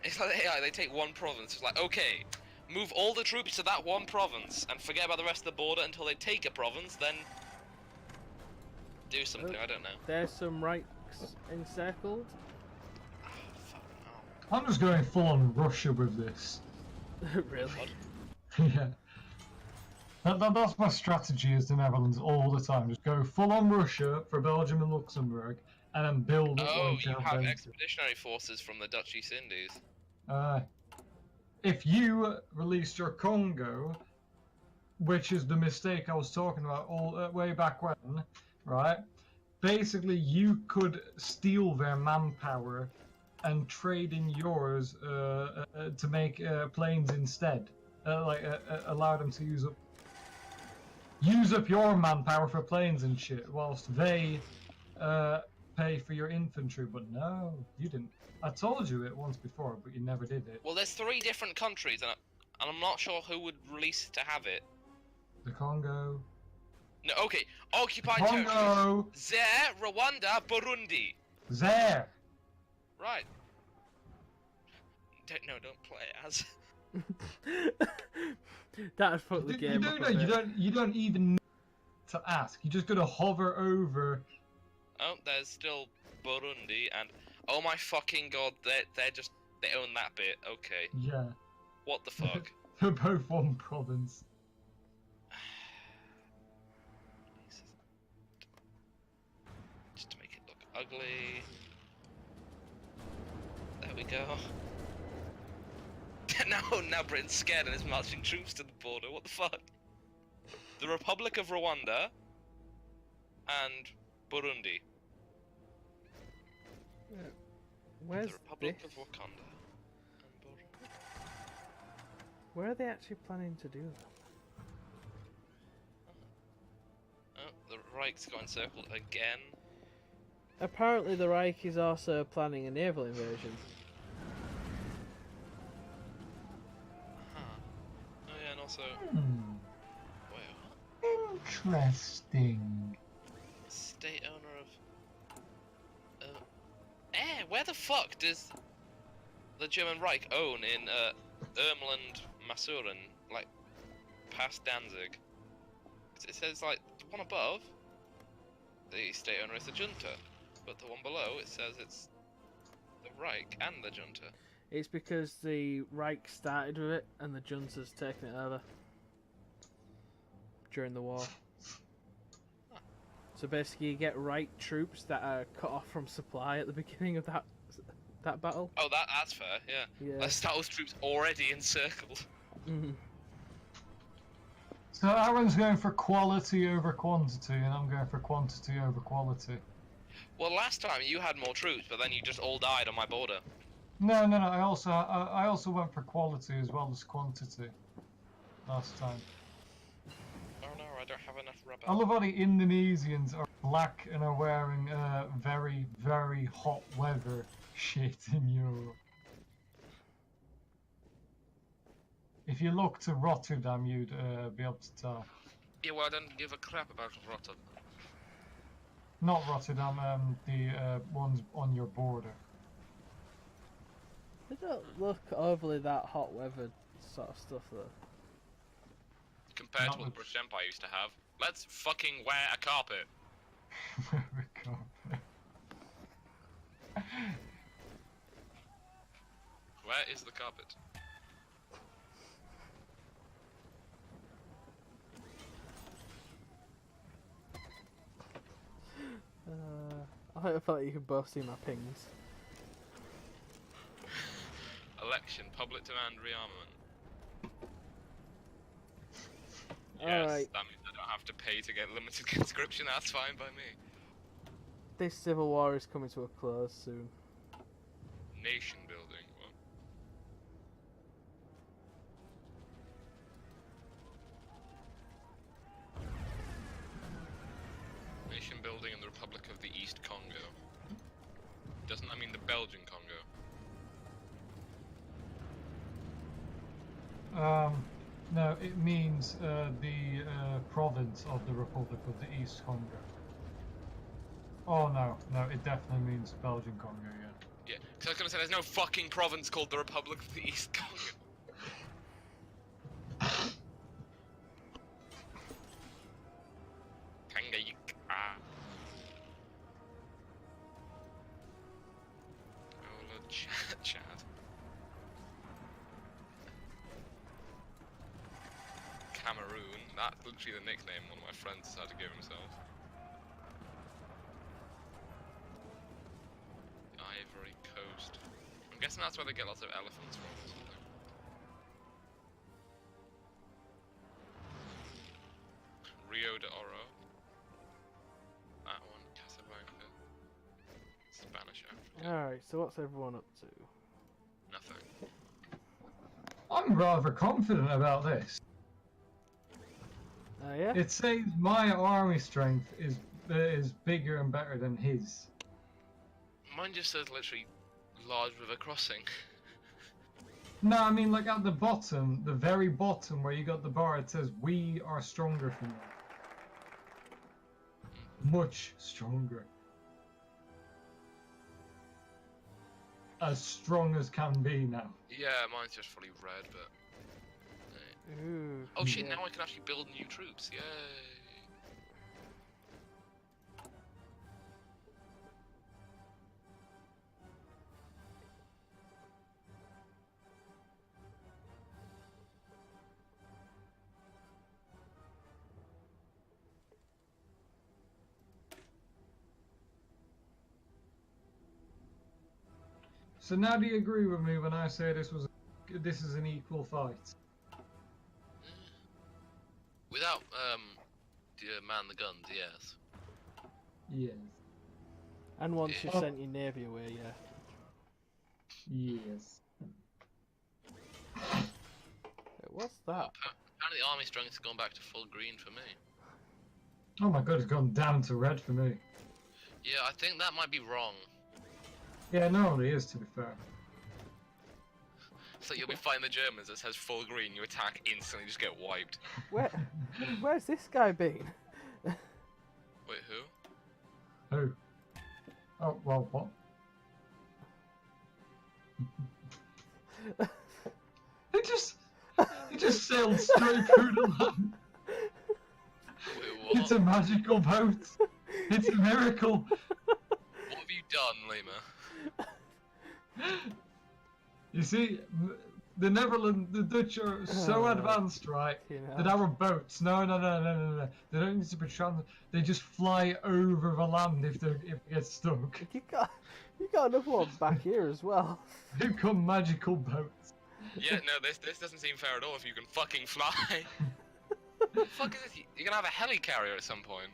It's like the AI, they take one province, it's like, okay, move all the troops to that one province and forget about the rest of the border until they take a province, then do something, I don't know. There's some Reichs encircled. Oh, fuck no. I'm just going full on Russia with this. Really? Yeah. That's my strategy as the Netherlands all the time. Just go full on Russia for Belgium and Luxembourg, and then build up Oh, once you have them. expeditionary forces from the Dutch East Indies. If you released your Congo, which is the mistake I was talking about all way back when, right? Basically, you could steal their manpower and trade in yours to make planes instead. allow them to use up your manpower for planes and shit, whilst they pay for your infantry. But no, you didn't. I told you it once before, but you never did it. Well, there's 3 different countries, and I'm not sure who would release to have it. The Congo. No, okay. Occupied Congo. territories. Zaire, Rwanda, Burundi. There. Right. Don't play as. That'd fuck the game up a bit. You don't even need to ask. You just gotta hover over. Oh, there's still Burundi, and oh my fucking god, they own that bit. Okay. Yeah. What the fuck? They're both one province. Just to make it look ugly. There we go. now Britain's scared and is marching troops to the border. What the fuck? The Republic of Rwanda and Burundi. Where's The Republic this? of Wakanda and Burundi. Where are they actually planning to do that? Oh, the Reich's got encircled again. Apparently the Reich is also planning a naval invasion. Huh. Oh yeah, and also... Wait, what? Interesting. State owner of... where the fuck does the German Reich own in Ermland, Masuren, like past Danzig? 'Cause it says like the one above, the state owner is the junta, but the one below it says it's the Reich and the junta. It's because the Reich started with it and the junta's taken it over during the war. So basically you get Reich troops that are cut off from supply at the beginning of that battle. Oh, that's fair, yeah. Yeah. Star Wars troops already encircled. Mhm. So Aaron's going for quality over quantity, and I'm going for quantity over quality. Well, last time you had more troops, but then you just all died on my border. No. I also went for quality as well as quantity last time. Oh no, I don't have enough rubber. I love how the Indonesians are black and are wearing very, very hot weather shit in Europe. If you look to Rotterdam, you'd be able to tell. Yeah, well, I don't give a crap about Rotterdam. Not Rotterdam, the ones on your border. They don't look overly that hot weather sort of stuff though. Compared Not to what the much. British Empire used to have. Let's fucking wear a carpet. Where we go. Where is the carpet? I thought you could both see my pings. Election, public demand, rearmament. Yes, Alright. that means I don't have to pay to get limited conscription. That's fine by me. This civil war is coming to a close soon. Nation building. Well, nation building in the Republic of the East Congo. Doesn't that mean the Belgian Congo? No, it means the province of the Republic of the East Congo. Oh no, it definitely means Belgian Congo, yeah. Yeah, because I was gonna say there's no fucking province called the Republic of the East Congo. Tanganyika. Oh, Lord, Chad. Cameroon. That's literally the nickname one of my friends decided to give himself. Ivory Coast. I'm guessing that's where they get lots of elephants from or something. Rio de Oro. That one. Casablanca. Spanish Africa. Alright, so what's everyone up to? Nothing. I'm I'm rather confident about this. Oh yeah. It says my army strength is bigger and better than his. Mine just says literally large river crossing. No, I mean like at the bottom, the very bottom where you got the bar, it says we are stronger than you. Much stronger. As strong as can be now. Yeah, mine's just fully red, but. Ooh. Oh shit! yeah. Now I can actually build new troops. Yay! So now do you agree with me when I say this is an equal fight? Without man the guns, yes. Yes. And once Yeah. you've Oh. sent your navy away, yeah. Yes. Wait, what's that? Apparently, the army strength has gone back to full green for me. Oh my god, it's gone down to red for me. Yeah, I think that might be wrong. Yeah, it normally is, to be fair. So you'll be fighting the Germans that says full green, you attack instantly, just get wiped. Where's this guy been? Wait, who? Who? Oh, well, what? He just sailed straight through the land. Wait, what? It's a magical boat. It's a miracle. What have you done, Lima? You see, the Netherlands, the Dutch are so advanced, right? You know. That our boats, no. They don't need to be they just fly over the land if they get stuck. You got another one back here as well. They've got magical boats. Yeah, no, this doesn't seem fair at all if you can fucking fly. What the fuck is this? You're gonna have a helicarrier at some point.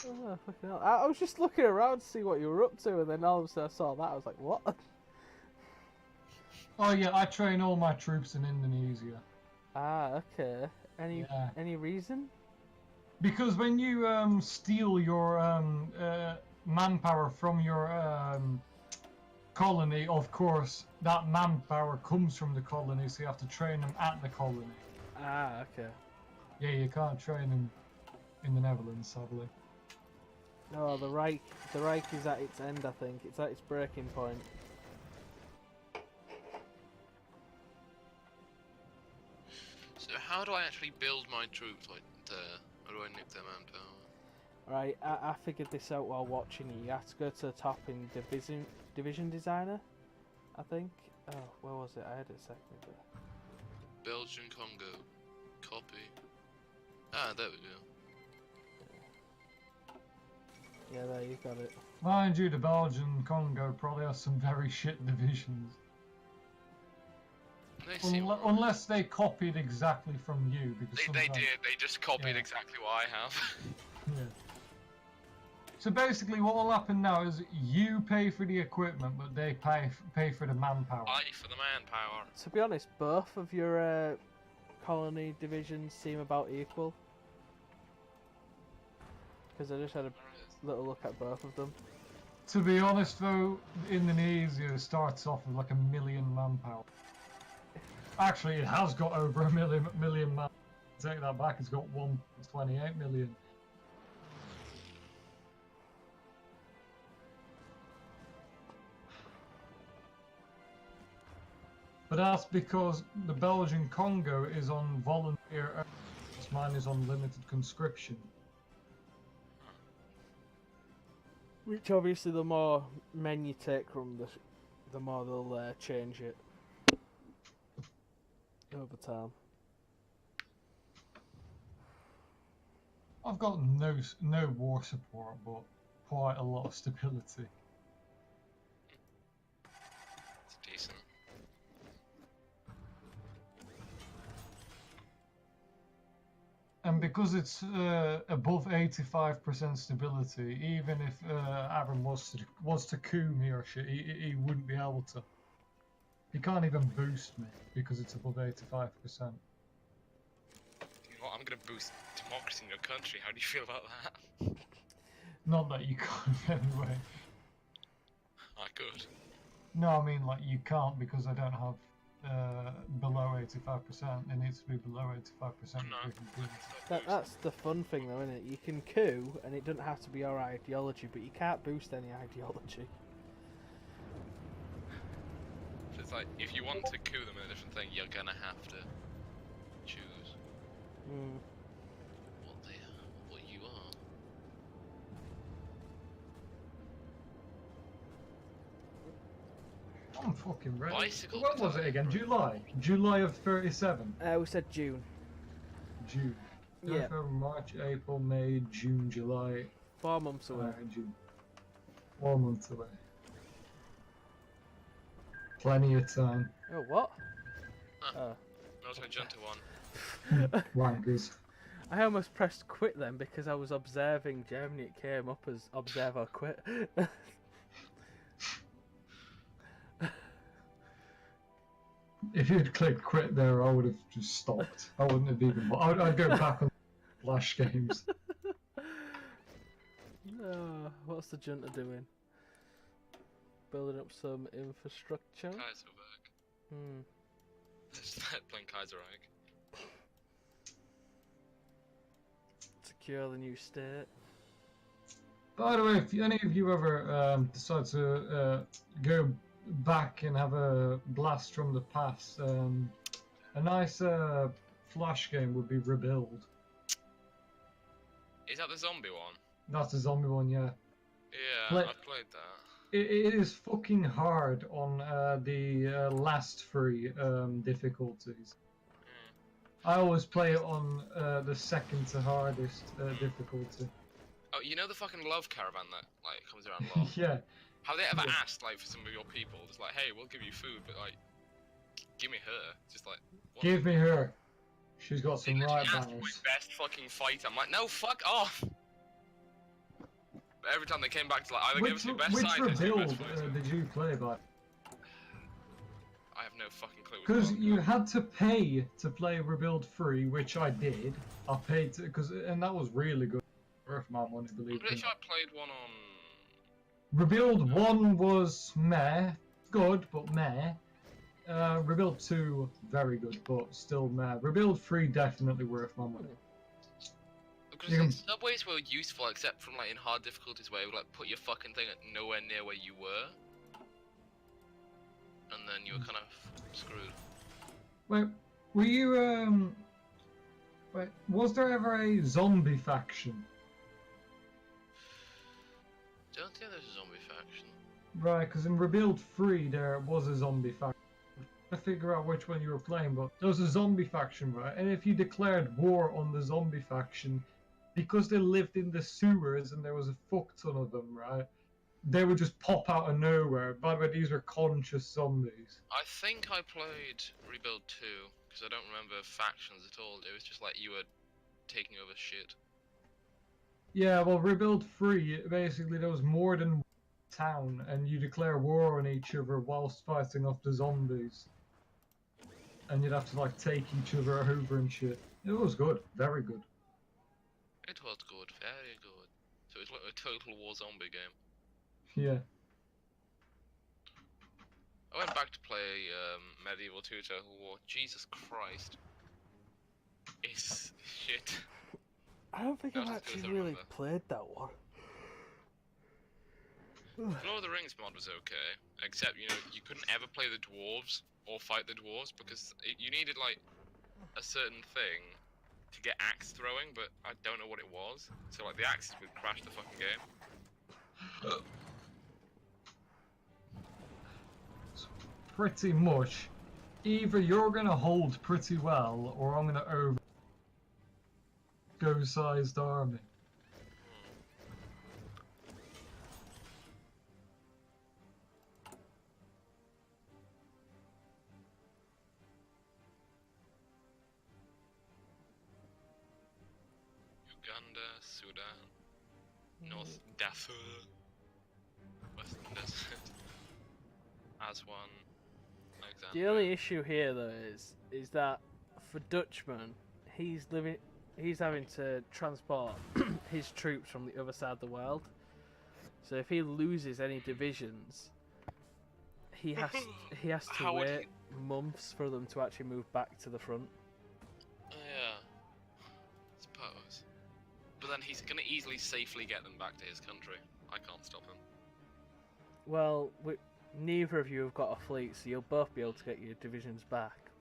Oh, fucking hell. I was just looking around to see what you were up to, and then all of a sudden I saw that. I was like, what? Oh yeah, I train all my troops in Indonesia. Ah, okay. Yeah. Any reason? Because when you steal your manpower from your colony, of course, that manpower comes from the colony, so you have to train them at the colony. Ah, okay. Yeah, you can't train them in the Netherlands, sadly. No, the Reich is at its end, I think. It's at its breaking point. So how do I actually build my troops? Like, how do I nick their manpower? Right, I figured this out while watching you. You have to go to the top in Division Designer, I think. Oh, where was it? I had it a second ago. Belgian Congo. Copy. Ah, there we go. Yeah, there, you got it. Mind you, the Belgian Congo probably has some very shit divisions. They seem Unless they copied exactly from you. Because They sometimes- did. They just copied Yeah. exactly what I have. Yeah. So basically, what will happen now is you pay for the equipment, but they pay for the manpower. I for the manpower. To be honest, both of your colony divisions seem about equal. Because I just had a little look at both of them. To be honest, though, Indonesia starts off with like 1 million manpower. Actually, it has got over 1 million man. Take that back. It's got 1.28 million. But that's because the Belgian Congo is on volunteer. Mine is on limited conscription. Which obviously, the more men you take from the more they'll change it over time. I've got no war support, but quite a lot of stability. It's decent. And because it's above 85% stability, even if Aaron was to coup me or shit, he wouldn't be able to. He can't even boost me because it's above 85%. You know what, I'm gonna boost democracy in your country. How do you feel about that? Not that you can't anyway. I could. No, I mean like you can't because I don't have below 85%. It needs to be below 85% before No. you can do it. That's the fun thing though, isn't it? You can coup, and it doesn't have to be our ideology, but you can't boost any ideology. So it's like, if you want to coup them in a different thing, you're gonna have to choose Mm. what you are. I'm fucking ready. Bicycle What was it battalion. again? July? July of 37? We said June. June. Yeah. February, March, April, May, June, July. 4 months away. June. 4 months away. Plenty of time. Oh, what? Huh. I was gonna jump to one. Wankers. I almost pressed quit then because I was observing Germany. It came up as observe or quit. If you'd clicked quit there, I would have just stopped. I wouldn't have even. I'd go back on Flash games. What's the junta doing? Building up some infrastructure. Kaiserberg. Hmm. Just playing Kaiserreich. Secure the new state. By the way, if any of you ever decide to go back and have a blast from the past, a nice Flash game would be Rebuild. Is that the zombie one? That's a zombie one, yeah. Yeah, Play- I've played that. It is fucking hard on the last three difficulties. I always play it on the second to hardest difficulty. Oh, you know the fucking love caravan that like comes around a lot? Yeah. Have they ever Yeah. asked like for some of your people, just like, hey, we'll give you food, but like, give me her? Just like, what? Give me her. She's got They some literally right asked for my bangers. best fucking fight. I'm like, no, fuck off. But every time they came back to like, either give us your best Which scientist or your Rebuild best fighter. did you play by? I have no fucking clue. Because you had to pay to play Rebuild 3, which I did. I paid to, and that was really good. Worth my money, I'm believe pretty it. sure I played one on. Rebuild 1 was meh. Good, but meh. Rebuild 2, very good, but still meh. Rebuild 3, definitely worth my money. Because You can- subways were useful, except from like in hard difficulties where it would like put your fucking thing at nowhere near where you were, and then you were kind of screwed. Wait, were you, Wait, was there ever a zombie faction? Don't think there's a zombie faction. Right, because in Rebuild 3 there was a zombie faction. I figure out which one you were playing, but there was a zombie faction, right? And if you declared war on the zombie faction, because they lived in the sewers and there was a fuck ton of them, right? They would just pop out of nowhere. By the way, these were conscious zombies. I think I played Rebuild 2 because I don't remember factions at all. It was just like you were taking over shit. Yeah, well, Rebuild 3, basically there was more than one town, and you declare war on each other whilst fighting off the zombies. And you'd have to, like, take each other over and shit. It was good. Very good. It was good, very good. So it's like a total war zombie game. Yeah. I went back to play Medieval 2 Total War. Jesus Christ. It's shit. I don't think No, I've it's as good as actually I really remember. played that one. Lord of the Rings mod was okay, except you know you couldn't ever play the dwarves or fight the dwarves because you needed like a certain thing to get axe throwing, but I don't know what it was. So like the axes would crash the fucking game. Pretty much. Either you're gonna hold pretty well, or I'm gonna over go-sized army. Uganda, Sudan, North Darfur, Western Desert, Aswan, Exactly. The only issue here, though, is that for Dutchman, he's having to transport his troops from the other side of the world. So if he loses any divisions, he has to How would wait months for them to actually move back to the front. Yeah. Suppose. But then he's gonna easily safely get them back to his country. I can't stop him. Well, neither of you have got a fleet, so you'll both be able to get your divisions back.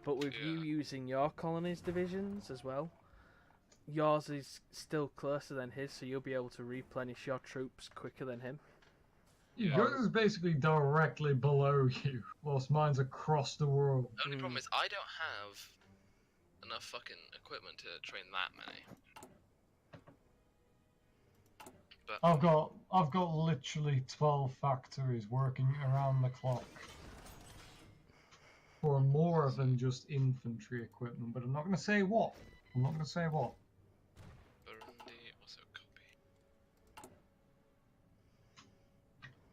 But with you using your colony's divisions as well, yours is still closer than his, so you'll be able to replenish your troops quicker than him. Yeah. Yours is basically directly below you, whilst mine's across the world. The only problem is I don't have enough fucking equipment to train that many. But I've got literally 12 factories working around the clock for more than just infantry equipment, but I'm not going to say what. I'm not going to say what. Burundi also copy.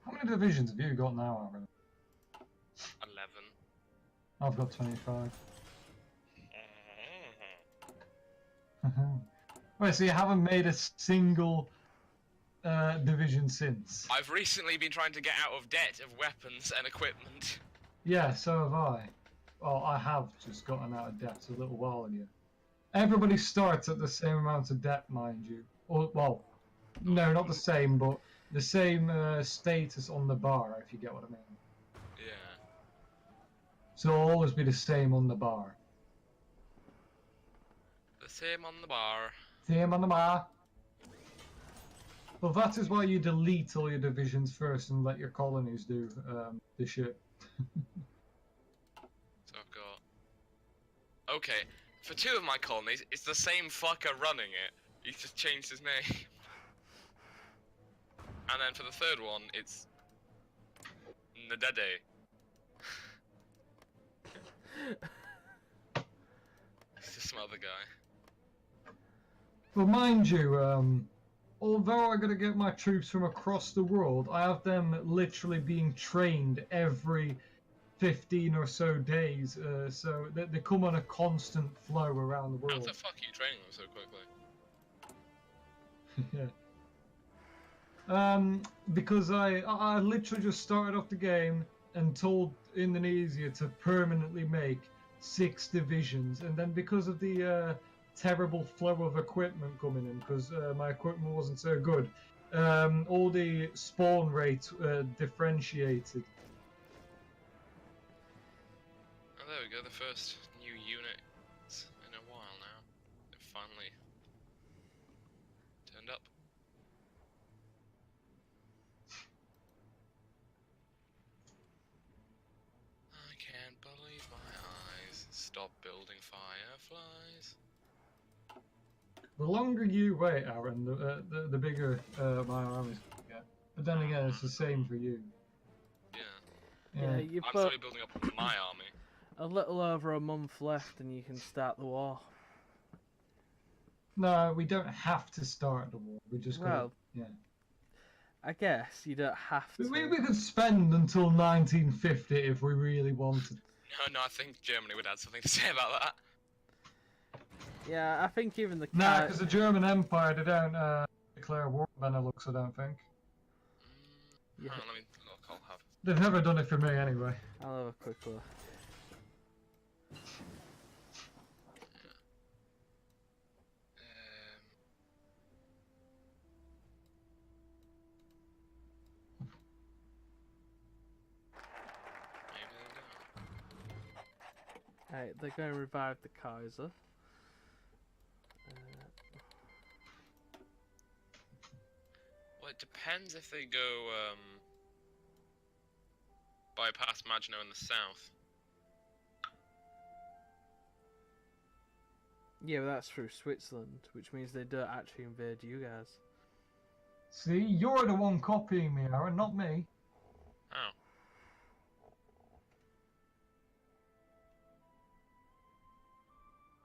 How many divisions have you got now, Aaron? 11. I've got 25. Wait, so you haven't made a single division since? I've recently been trying to get out of debt of weapons and equipment. Yeah, so have I. Well, I have just gotten out of debt a little while ago. Everybody starts at the same amount of debt, mind you. Or, well, no, not the same, but the same status on the bar, if you get what I mean. Yeah. So it'll always be the same on the bar. The same on the bar. Same on the bar. Well, that is why you delete all your divisions first and let your colonies do the shit. So I've got... Okay, for 2 of my colonies, it's the same fucker running it. He's just changed his name. And then for the 3rd one, it's... Ndede. It's just some other guy. But mind you, although I gotta get my troops from across the world, I have them literally being trained every 15 or so days, so they come on a constant flow around the How world. the fuck are you training them so quickly? Yeah. Because I literally just started off the game and told Indonesia to permanently make 6 divisions, and then because of the terrible flow of equipment coming in, because my equipment wasn't so good, all the spawn rates differentiated. Oh, there we go, the first new unit in a while now. It finally turned up. I can't believe my eyes. Stop building fireflies. The longer you wait, Aaron, the bigger my armies get. But then again, it's the same for you. Yeah. You've I'm got slowly building up my army. a little over a month left and you can start the war. No, we don't have to start the war. We just gotta, Well, yeah. I guess you don't have to. We could spend until 1950 if we really wanted. No, I think Germany would have something to say about that. Yeah, I think even the Nah, because the German Empire, they don't declare war on Benelux, I don't think. Yeah. Hang on, let me look, I'll have. They've never done it for me anyway. I'll have a quick look. Maybe they don't. Right, they're going to revive the Kaiser. Well, it depends if they go bypass Maginot in the south. Yeah, but that's through Switzerland, which means they don't actually invade you guys. See, you're the one copying me, Aaron, not me. Oh.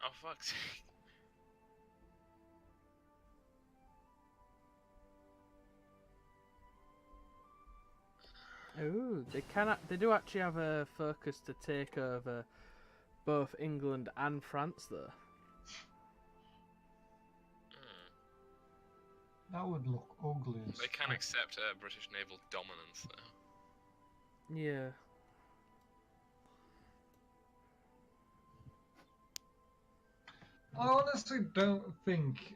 Oh, fuck's sake. Ooh, they do actually have a focus to take over both England and France, though. That would look ugly. As They can fuck. accept British naval dominance, though. Yeah. I honestly don't think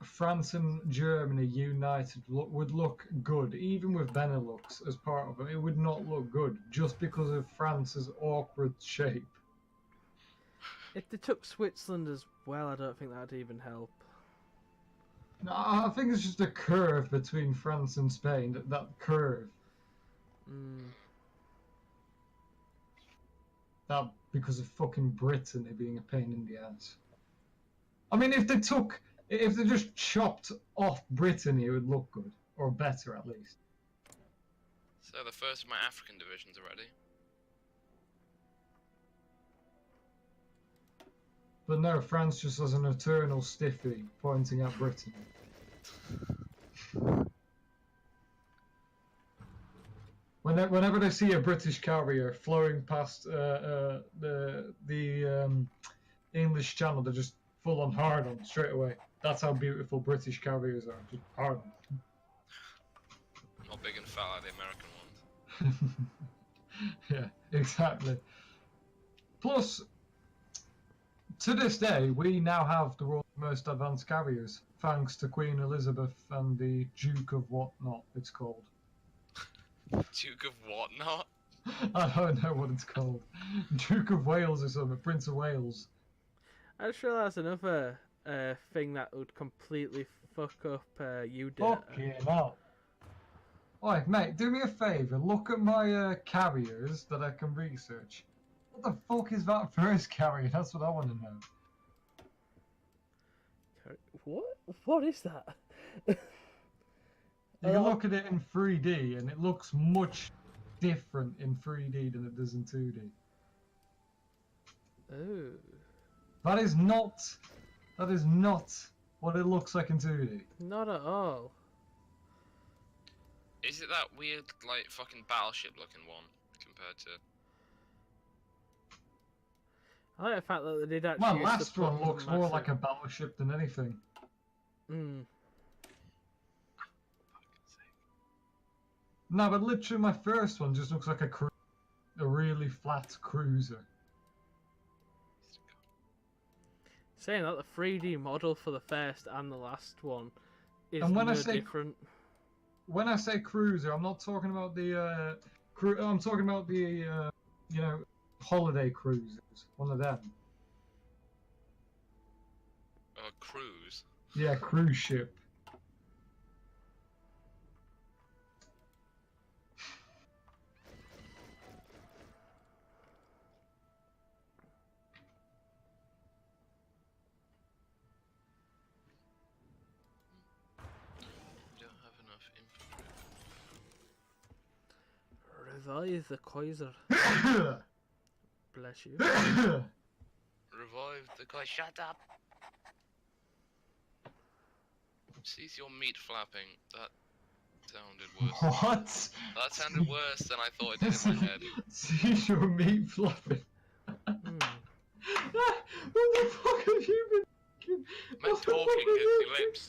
France and Germany united would look good, even with Benelux as part of it. It would not look good just because of France's awkward shape. If they took Switzerland as well, I don't think that'd even help. No, I think it's just a curve between France and Spain. That curve. Mm. That because of fucking Britain being a pain in the ass. I mean, if they just chopped off Brittany, it would look good, or better at least. So the first of my African divisions are ready. But no, France just has an eternal stiffy pointing at Britain. Whenever they see a British carrier flowing past the English Channel, they're just full on hard on straight away. That's how beautiful British carriers are, just hard on. Not big and fat like the American ones. Yeah, exactly. Plus, to this day, we now have the world's most advanced carriers, thanks to Queen Elizabeth and the Duke of whatnot it's called. Duke of whatnot? I don't know what it's called. Duke of Wales or something, Prince of Wales. I just realised another thing that would completely fuck up you Fucking hell. Oi, mate, do me a favour, look at my carriers that I can research. What the fuck is that first carrier? That's what I want to know. What? What is that? You can look at it in 3D, and it looks much different in 3D than it does in 2D. Oh. That is not what it looks like in 2D. Not at all. Is it that weird, like, fucking battleship looking one compared to... I like the fact that they did actually. My use the last one fucking looks more massive- like a battleship than anything. Mm. No, but literally my first one just looks like a really flat cruiser. Saying that, the 3D model for the first and the last one is And when no I say different. When I say cruiser, I'm not talking about the I'm talking about the holiday cruisers. One of them. cruise? Yeah, cruise ship. We don't have enough infantry. Revive the Kaiser. Bless you. Revive the guy. Shut up. Cease your meat flapping. That sounded worse. What? That sounded worse than I thought it did in my head. See your meat flopping. Mm. What the fuck have you been thinking? Man What the talking fuck his is this? lips.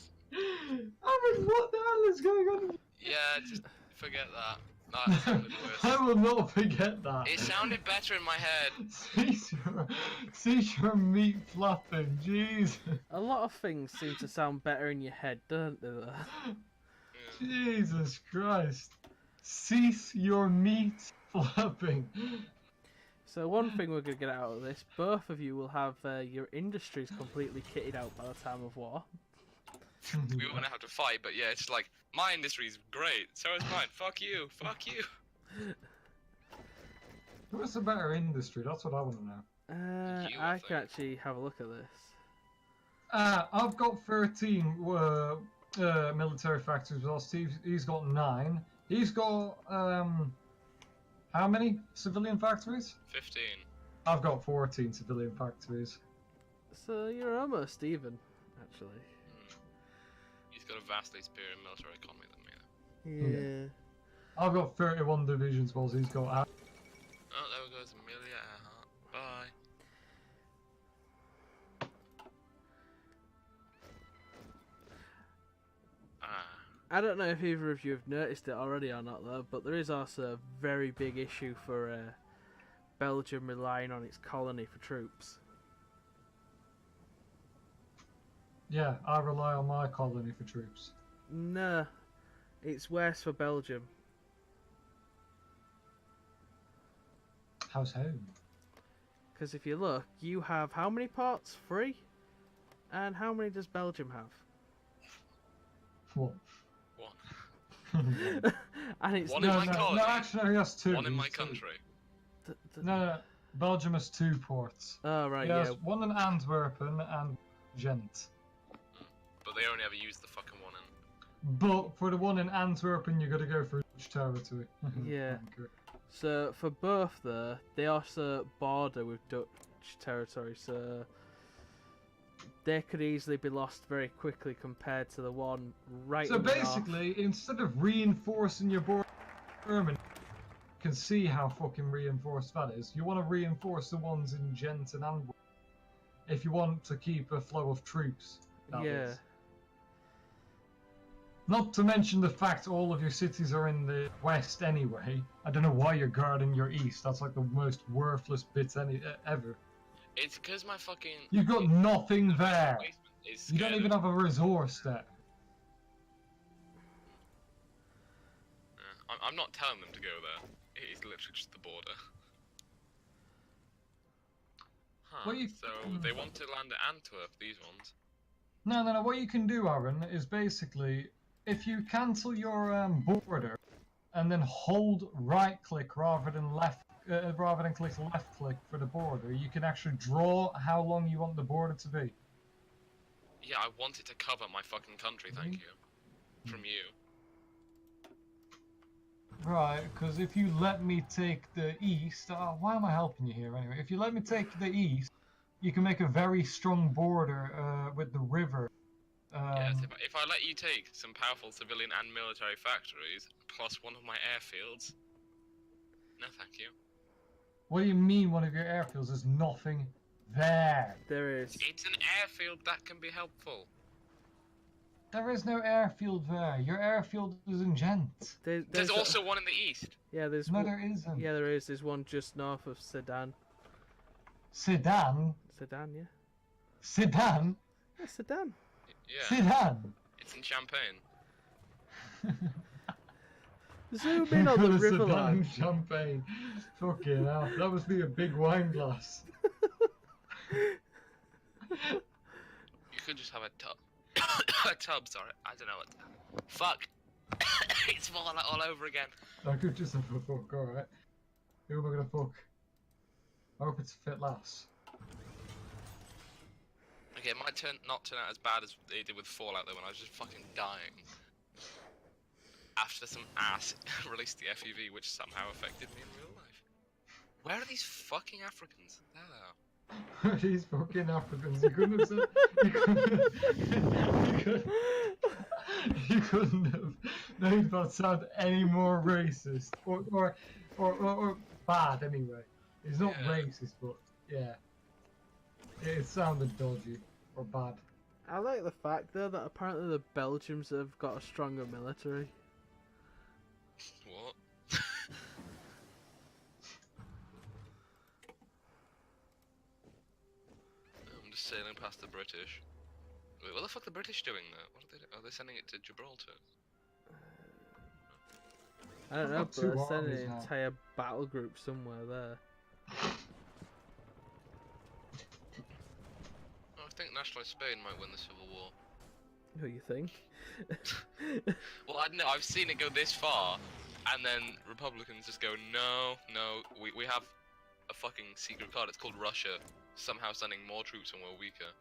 I mean, what the hell is going on? Yeah, just forget that. That sounded I worse. will not forget that. It sounded better in my head. See your meat flapping, jeez. A lot of things seem to sound better in your head, don't they? Though? Yeah. Jesus Christ. Cease your meat flapping. So one thing we're going to get out of this, both of you will have your industries completely kitted out by the time of war. We won't have to fight, but yeah, it's like, my industry's great, so is mine. Fuck you, fuck you. What's a better industry? That's what I want to know. You, I I can think. actually have a look at this. I've got 13 military factories, while he's got 9. He's got, how many civilian factories? 15. I've got 14 civilian factories. So you're almost even, actually. He's got a vastly superior military economy than me. Yeah. I've got 31 divisions whilst he's got out. Oh, there goes Amelia Earhart. Bye. I don't know if either of you have noticed it already or not, though, but there is also a very big issue for Belgium relying on its colony for troops. Yeah, I rely on my colony for troops. No, it's worse for Belgium. How's home? Because if you look, you have how many ports? 3? And how many does Belgium have? What? One. And it's One in my colony. No, actually, that's 2. One in my It's 2. country. No, Belgium has 2 ports. Oh, right, It has yeah. one in Antwerpen and Ghent. But they only ever use the fucking one in. But for the one in Antwerpen, you got to go through Dutch territory. Yeah. Okay. So, for both, though, they also border with Dutch territory, so they could easily be lost very quickly compared to the one right So in the north. basically, instead of reinforcing your border, Germany, you can see how fucking reinforced that is. You want to reinforce the ones in Ghent and Antwerp if you want to keep a flow of troops. that Yeah. is. Not to mention the fact all of your cities are in the west anyway. I don't know why you're guarding your east. That's like the most worthless bit ever. It's because my fucking. You've got nothing there. basement is You don't scared even of- have a resource there. I'm not telling them to go there. It is literally just the border. Huh. What you- So they want to land at Antwerp, these ones. No. What you can do, Aaron, is basically if you cancel your border and then hold right-click rather than click left-click for the border, you can actually draw how long you want the border to be. Yeah, I want it to cover my fucking country, thank Mm-hmm. you. From you. Right, because if you let me take the east, why am I helping you here anyway? If you let me take the east, you can make a very strong border with the river. Yes, if I let you take some powerful civilian and military factories, plus one of my airfields. No, thank you. What do you mean one of your airfields? There's nothing there. There is. It's an airfield that can be helpful. There is no airfield there. Your airfield is in Ghent. There's also one in the east. Yeah, there's No, one. there isn't. Yeah, there is. There's one just north of Sedan. Sedan? Sedan, yeah. Sedan? Yeah, Sedan. Yeah, Sedan? it's in Champagne. Zoom in on the Got a river Sedan line. champagne. Fucking hell. That must be a big wine glass. You could just have a tub. A tub, sorry. I don't know what. Fuck. It's falling out all over again. I could just have a fuck, alright. Who am I gonna fuck? I hope it's a fit lass. Okay, it might not turn out as bad as they did with Fallout though, when I was just fucking dying. After some ass released the FEV, which somehow affected me in real life. Where are these fucking Africans? There they are. These fucking Africans. You couldn't have said. You couldn't have made that sound any more racist or bad anyway. It's not Yeah. racist, but yeah, it sounded dodgy or bad. I like the fact though that apparently the Belgians have got a stronger military. What? I'm just sailing past the British. Wait, what the fuck are the British doing there? What are they doing? Are they sending it to Gibraltar? I don't I've know, got but two they're sending armies an now. entire battle group somewhere there. Oh, I think nationalist Spain might win the Civil War. Who you think? Well, I don't know, I've seen it go this far, and then Republicans just go, no, we have a fucking secret card, it's called Russia, somehow sending more troops when we're weaker.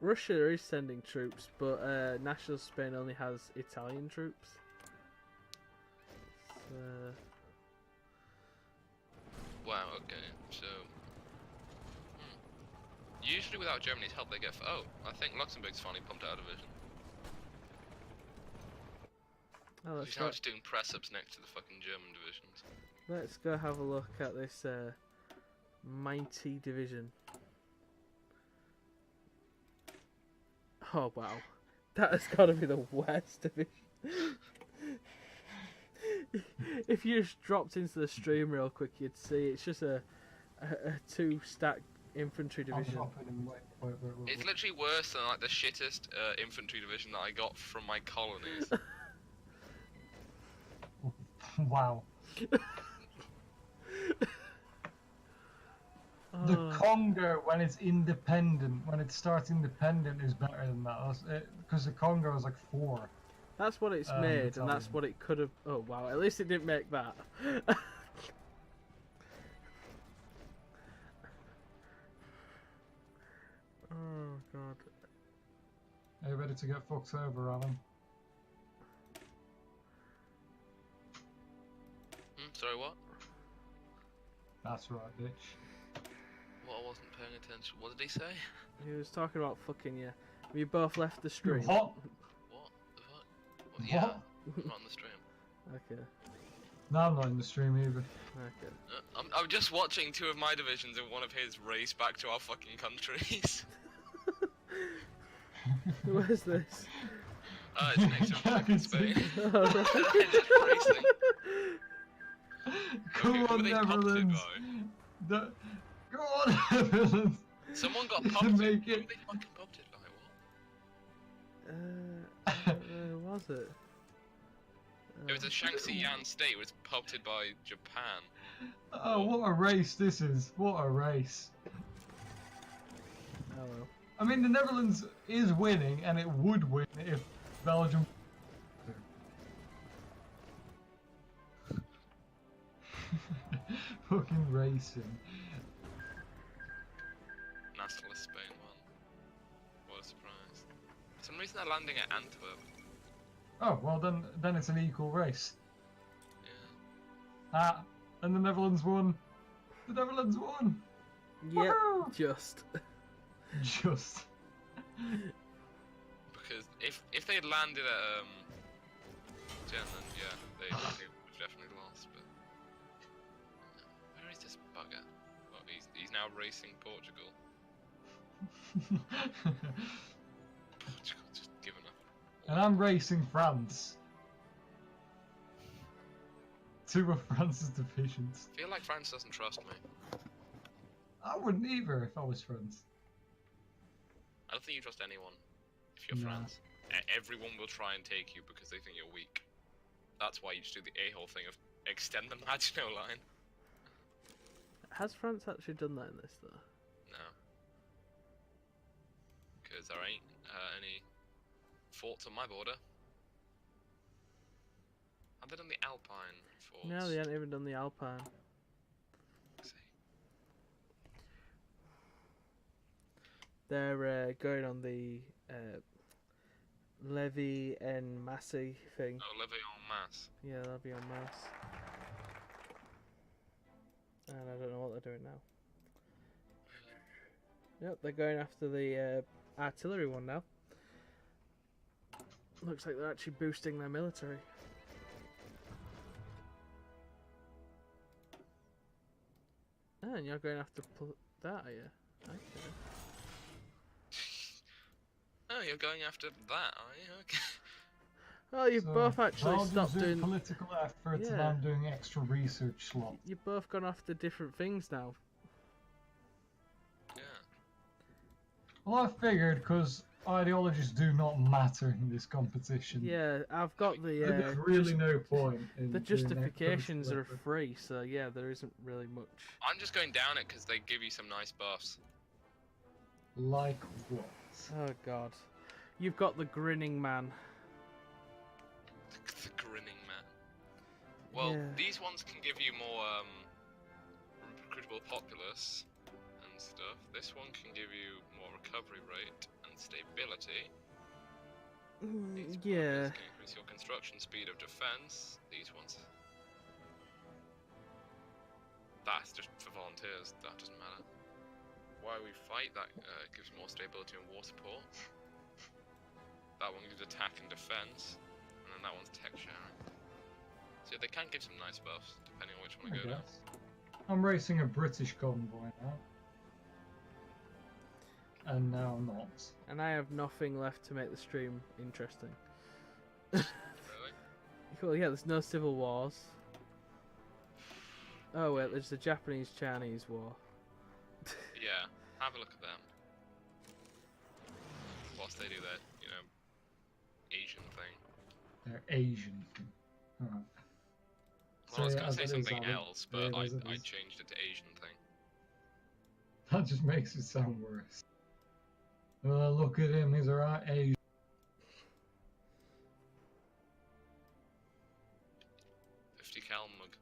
Russia is sending troops, but National Spain only has Italian troops. So, Wow, okay, so... Usually without Germany's help they get... Oh, I think Luxembourg's finally pumped out of division. Oh, He's now just doing press-ups next to the fucking German divisions. let's go have a look at this mighty division. Oh wow, that has got to be the worst division. If you just dropped into the stream real quick, you'd see it's just a 2-stack infantry division. It's literally worse than like the shittest infantry division that I got from my colonies. Wow. The Oh, Congo, when it's independent, when it starts independent, is better than that. Because the Congo is like 4. that's what it's made, and that's what it could have. Oh wow, at least it didn't make that. Oh god. Are you ready to get fucked over, Alan? Sorry, what? That's right, bitch. What, I wasn't paying attention. What did he say? He was talking about fucking you. We both left the stream. What? What? The fuck? Well, yeah, What? I'm not on the stream. Okay. No, I'm not in the stream either. Okay. I'm just watching 2 of my divisions and 1 of his race back to our fucking countries. Where's this? It's next to I can Spain. see. Oh, right. Just racing. Come Okay, who on, were they puppeted Netherlands! by? Go on, Netherlands! Someone got To puppeted. make Who it- were they fucking puppeted by? What? Where was it? It was a Shaanxi Yan state. It was puppeted by Japan. Oh, what a race this is. What a race. Oh well. I mean, the Netherlands is winning, and it would win if Belgium... Fucking racing. Nationalist Spain won. What a surprise. For some reason they're landing at Antwerp. Oh, well then it's an equal race. Yeah. Ah, and the Netherlands won. The Netherlands won. Yep, Woohoo! just. Just. Because if they had landed at Finland, yeah, they would have definitely lost. But where is this bugger? Well, he's now racing Portugal. Portugal just given up. And I'm racing France. 2 of France's divisions. I feel like France doesn't trust me. I wouldn't either if I was France. I don't think you trust anyone if you're No. France. Everyone will try and take you because they think you're weak. That's why you just do the a-hole thing of extend the Maginot Line. Has France actually done that in this though? No. Because there ain't any forts on my border. Have they done the Alpine forts? No, they haven't even done the Alpine. Let's see. They're going on the Levy and Massey thing. Oh, Levy en masse. Yeah, that'll be on Mass. And I don't know what they're doing now. Yep, they're going after the artillery one now. Looks like they're actually boosting their military. Oh, and you're going after that, are you? Okay. Oh, you're going after that, are you? Okay. Oh, you So, both actually Belgium's stopped doing. political efforts, and Yeah. I'm doing extra research slot. You've both gone after different things now. Yeah. Well, I figured because ideologies do not matter in this competition. Yeah, I've got the. There's really no point in The doing extra justifications are political effort. free, so yeah, there isn't really much. I'm just going down it because they give you some nice buffs. Like what? Oh god. You've got the grinning man. The grinning man. Well, Yeah. these ones can give you more recruitable populace and stuff. This one can give you more recovery rate and stability. These Yeah. can increase your construction speed of defense. These ones. That's just for volunteers. That doesn't matter. Why we fight, that gives more stability and war support. That one gives attack and defense. And then that one's tech sharing. So they can give some nice buffs, depending on which one I I go guess. I'm racing a British convoy now. And now I'm not. And I have nothing left to make the stream interesting. Really? Well, yeah, there's no civil wars. Oh wait, there's the Japanese-Chinese war. Yeah, have a look at them. Whilst they do that, you know, Asian thing. They're Asian. Alright. Well, I was yeah, going to say as it is, something Alan. else, but Yeah, I as it is. changed it to Asian thing. That just makes it sound worse. Look at him, he's alright Asian. 50 cal mug.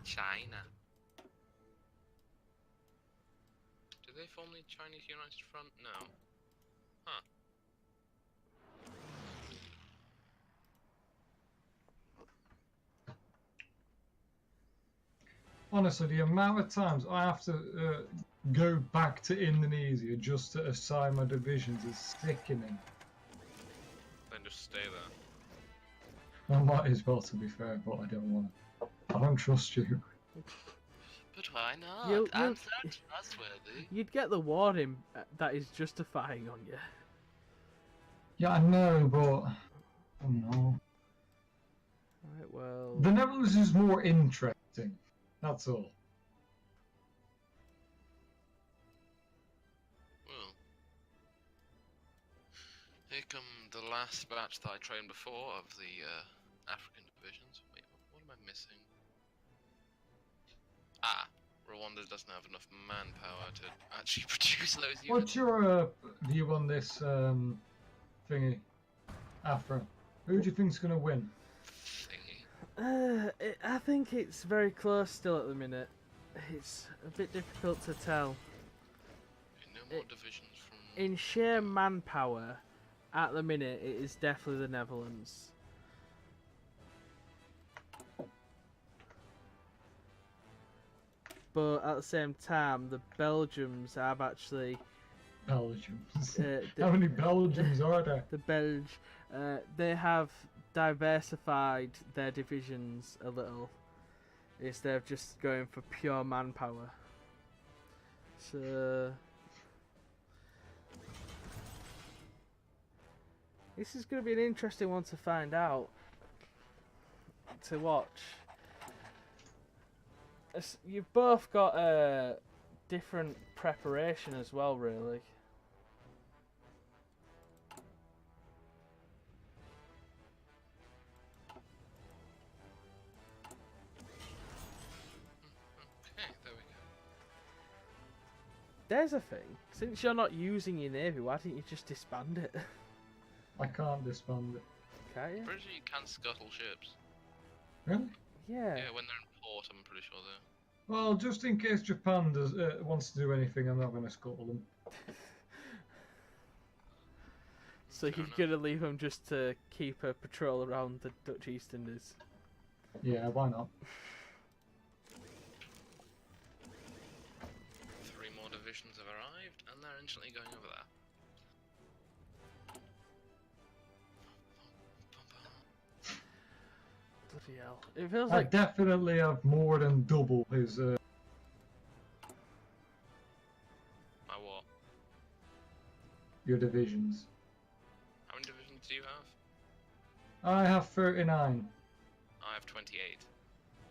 China. Do they form the Chinese United Front? No. Huh. Honestly, the amount of times I have to go back to Indonesia just to assign my divisions is sickening. Then just stay there. I might as well, to be fair, but I don't want to. I don't trust you. But why not? You- I'm you- so trustworthy. You'd get the warning that is justifying on you. Yeah, I know, but oh no. Right, well... The Netherlands is more interesting. That's all. Well, here come the last batch that I trained before of the African divisions. Wait, what am I missing? Ah, Rwanda doesn't have enough manpower to actually produce those units. What's your view on this thingy, Afra? Who do you think's gonna win? Thingy. I think it's very close still at the minute. It's a bit difficult to tell. Okay, no more divisions from. In sheer manpower, at the minute, it is definitely the Netherlands. But at the same time, the Belgians have actually... Belgians. the- How many Belgians are there? the Belge, they have diversified their divisions a little instead of just going for pure manpower. So this is going to be an interesting one to find out, to watch. You've both got a different preparation as well, really. Okay, there we go. There's a thing. Since you're not using your navy, why didn't you just disband it? I can't disband it. Can't you? Pretty sure you can scuttle ships. Really? Yeah. Yeah, when they're in port, I'm pretty sure they're. Well, just in case Japan does wants to do anything, I'm not going to scuttle them. So Fair you're gonna leave them just to keep a patrol around the Dutch East Indies? Yeah, why not? 3 more divisions have arrived, and they're instantly going over there. Bloody hell! It feels I like definitely have more than double his My what? your divisions. How many divisions do you have? I have 39. I have 28.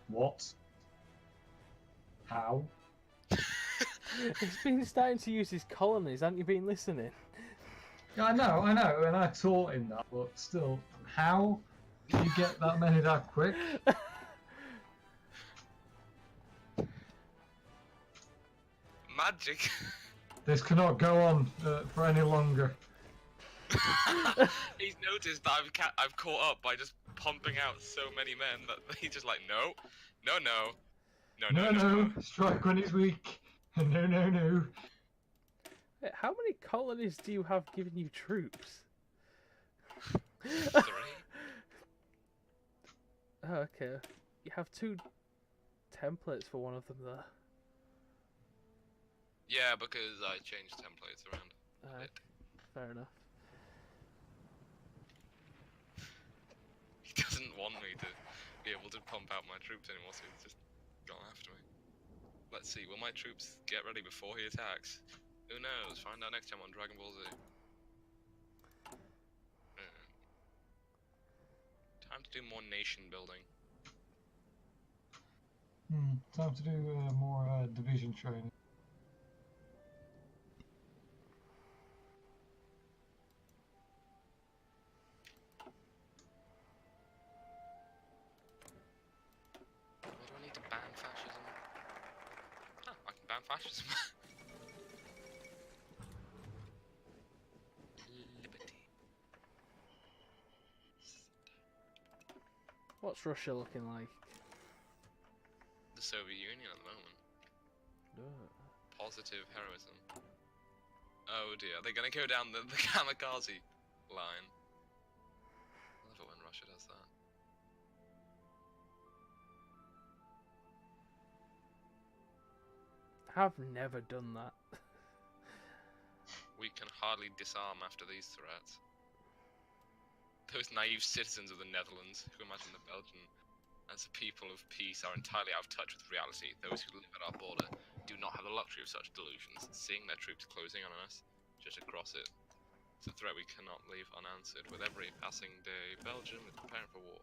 What? How? he's been starting to use his colonies. Haven't you been listening? Yeah, I know, and I taught him that, but still, how do you get that many that quick? Magic! This cannot go on for any longer. He's noticed that I've caught up by just pumping out so many men that he's just like, no, no, no, no, no, No, no. no, strike when he's weak. No, no, no. Wait, how many colonies do you have giving you troops? 3. Oh, okay. You have 2 templates for one of them there. Yeah, because I changed templates around. Aye, fair enough. He doesn't want me to be able to pump out my troops anymore, so he's just gone after me. Let's see, will my troops get ready before he attacks? Who knows? Find out next time on Dragon Ball Z. Time to do more nation building. Time to do more division training. Why do I need to ban fascism? Ah, I can ban fascism. Liberty. What's Russia looking like? The Soviet Union at the moment. Positive heroism. Oh dear, they're gonna go down the kamikaze line. I love it when Russia does that. I've never done that. We can hardly disarm after these threats. Those naive citizens of the Netherlands who imagine the Belgian as a people of peace are entirely out of touch with reality. Those who live at our border do not have the luxury of such delusions, seeing their troops closing on us just across it. It's a threat we cannot leave unanswered. With every passing day, Belgium is preparing for war.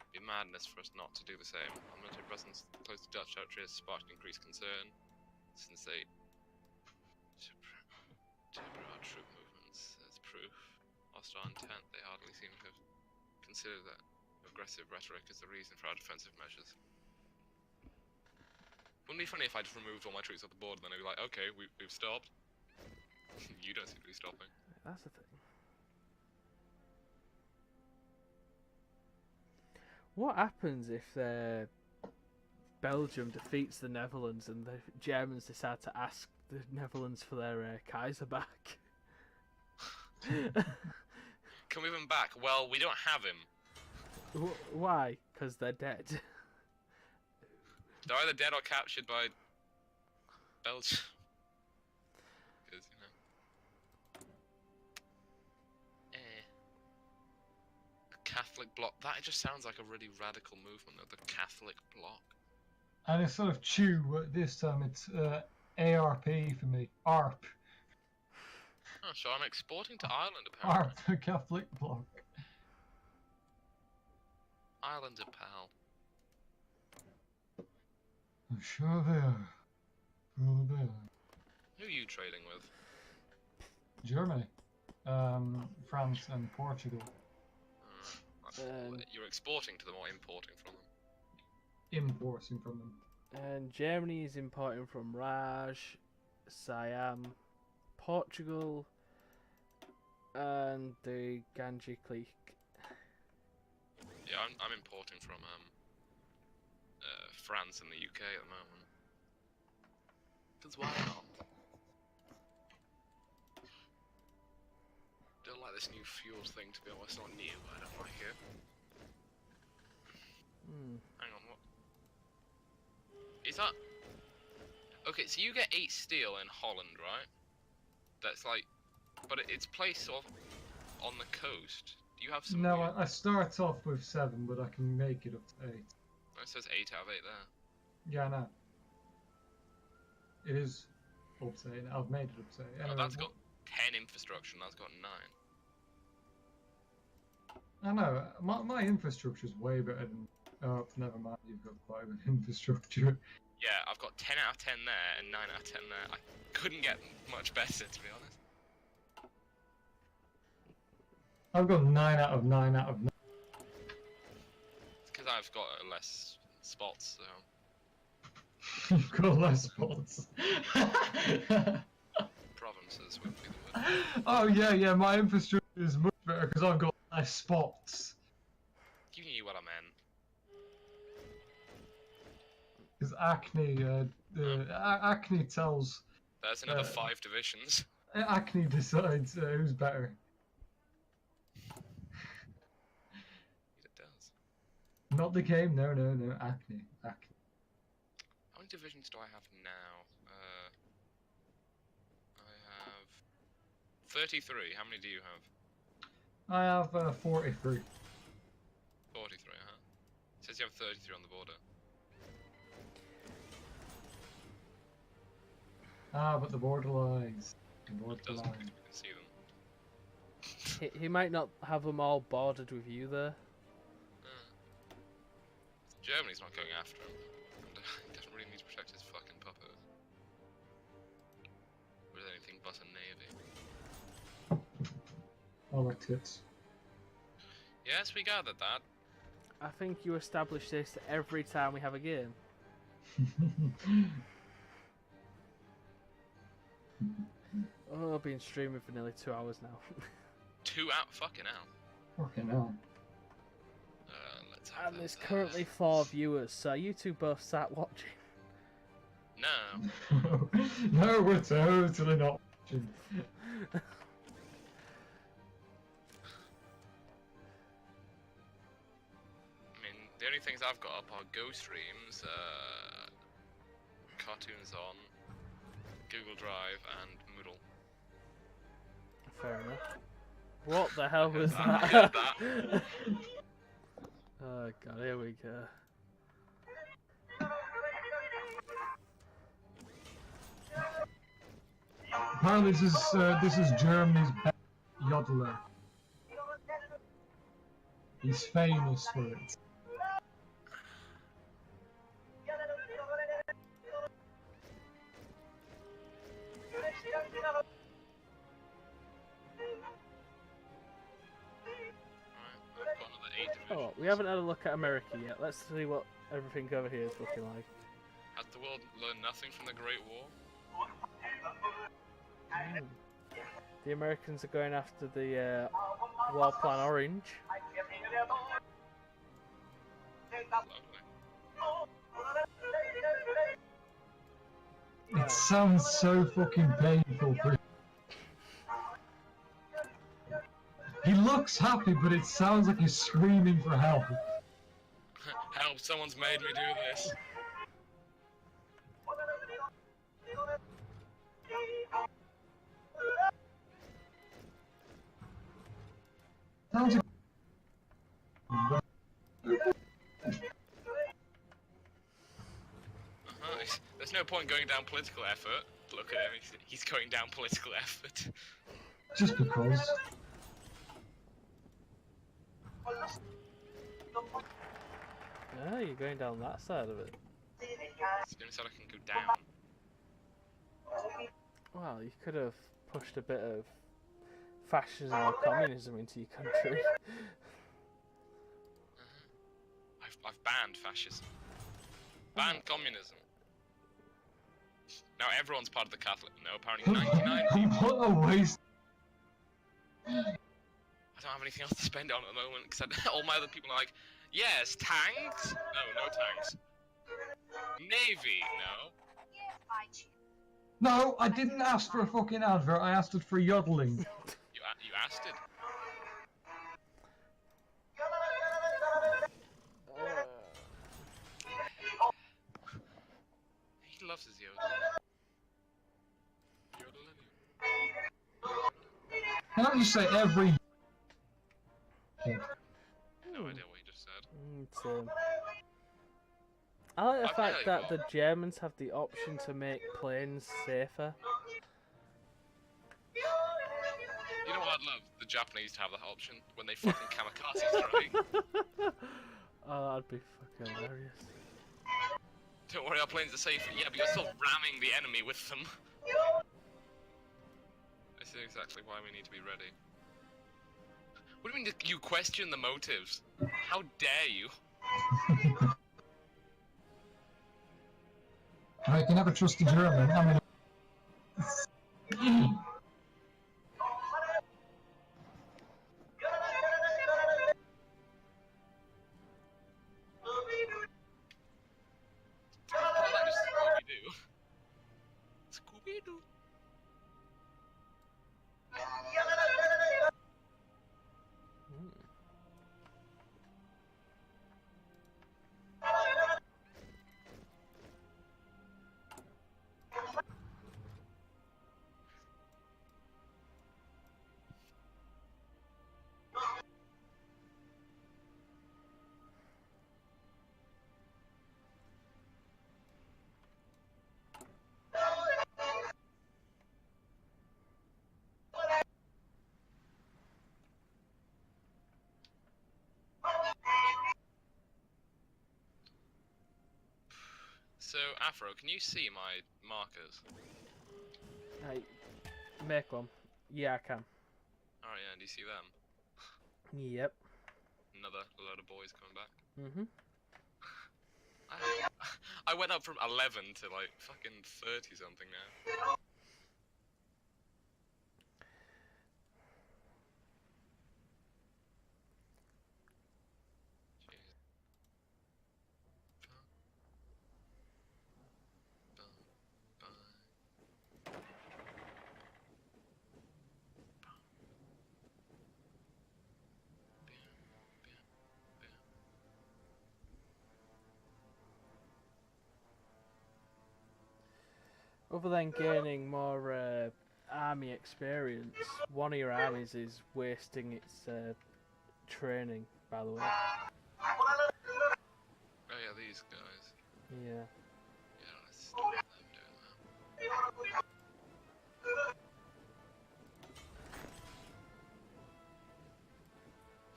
It'd be madness for us not to do the same. Our military presence close to Dutch territory has sparked increased concern, since they temper our troop movements as proof. Hostile intent, they hardly seem to have considered that aggressive rhetoric is the reason for our defensive measures. Wouldn't it be funny if I just removed all my troops off the board and then I'd be like, okay, we've stopped. You don't seem to be stopping. That's the thing. What happens if Belgium defeats the Netherlands and the Germans decide to ask the Netherlands for their Kaiser back? Can we have him back? Well, we don't have him. Why? Because they're dead. They're either dead or captured by Belgium. Because, you know. The Catholic bloc. That just sounds like a really radical movement of the Catholic bloc. And it's sort of chew this time. It's ARP for me. ARP. Oh, so I'm exporting to Ireland apparently. ARP, the Catholic bloc. Ireland's a pal. I'm sure they are. Sure they are. Who are you trading with? Germany, France, and Portugal. You're exporting to them or importing from them? Importing from them. And Germany is importing from Raj, Siam, Portugal, and the Ganji clique. Yeah, I'm importing from France and the UK at the moment. Because why not? Don't like this new fuel thing, to be honest. It's not new, I don't like it. Hang on, what? Is that... Okay, so you get 8 steel in Holland, right? That's like... But it's placed sort of on the coast. Do you have some... No, I start off with 7, but I can make it up to 8. It says 8 out of 8 there. Yeah, I know. It is up to 8. I've made it up to 8. Oh, Anyway, that's got 10 infrastructure and that's got 9. I know. My infrastructure is way better than... Oh, never mind. You've got quite a good infrastructure. Yeah, I've got 10 out of 10 there and 9 out of 10 there. I couldn't get much better, to be honest. I've got 9 out of 9 out of 9. It's because I've got less spots, so... You've got less spots. Provinces would be the word. Oh yeah, my infrastructure is much better because I've got less spots. You knew what I meant. Because Acne tells... There's another 5 divisions. Acne decides who's better. It does. Not the game, no, Acne. How many divisions do I have now? I have 33. How many do you have? I have 43. 43, huh? It says you have 33 on the border. Ah, but the borderlines. The It doesn't because borderlines. we can see them. He might not have them all bordered with you there. Germany's not going after him. And, he doesn't really need to protect his fucking puppet. With anything but a navy. I like tits. Yes, we gathered that. I think you establish this every time we have a game. Oh, I've been streaming for nearly 2 hours now. 2 out, fucking hell. Fucking hell. Let's have And there's this, currently 4 viewers, so you two both sat watching. No. No, we're totally not watching. I mean, the only things I've got up are Go streams, cartoons on, Google Drive, and Moodle. Fair enough. What the hell was I that? heard that. Oh god, here we go. Apparently this is Germany's best yodeler. He's famous for it. I've got another 8 divisions. Oh, we haven't had a look at America yet. Let's see what everything over here is looking like. Has the world learned nothing from the Great War? The Americans are going after the War Plan Orange. Lovely. It sounds so fucking painful for him. He looks happy, but it sounds like he's screaming for help. Help, someone's made me do this. Sounds like... There's no point going down political effort. Look at him, he's going down political effort. Just because. Oh, you're going down that side of it. It's the only side I can go down. Well, you could have pushed a bit of fascism or communism into your country. I've banned fascism. Banned communism. Now everyone's part of the Catholic. No, apparently 99. What a waste. I don't have anything else to spend on at the moment, except all my other people are like, yes, tanks? No, no tanks. Navy? No. No, I didn't ask for a fucking advert, I asked it for yodeling. You asked it. He loves his yodeling. Yodeling. Can I just say every... No idea what you just said. I like the I've fact barely that got- the Germans have the option to make planes safer. You know what I'd love? The Japanese to have that option when they fucking kamikaze strike. Oh, that'd be fucking hilarious. Don't worry, our planes are safe. Yeah, but you're still ramming the enemy with them. This is exactly why we need to be ready. What do you mean you question the motives? How dare you? I can never trust a German, I mean... Scooby-Doo. Scooby-Doo. So, Afro, can you see my markers? Hey, make one. Yeah, I can. Oh yeah, do you see them? Yep. Another load of boys coming back. Mhm. I went up from 11 to like fucking 30 something now. Other than gaining more army experience, one of your armies is wasting its training. By the way. Oh yeah, these guys. Yeah. Yeah, let's stop them doing that.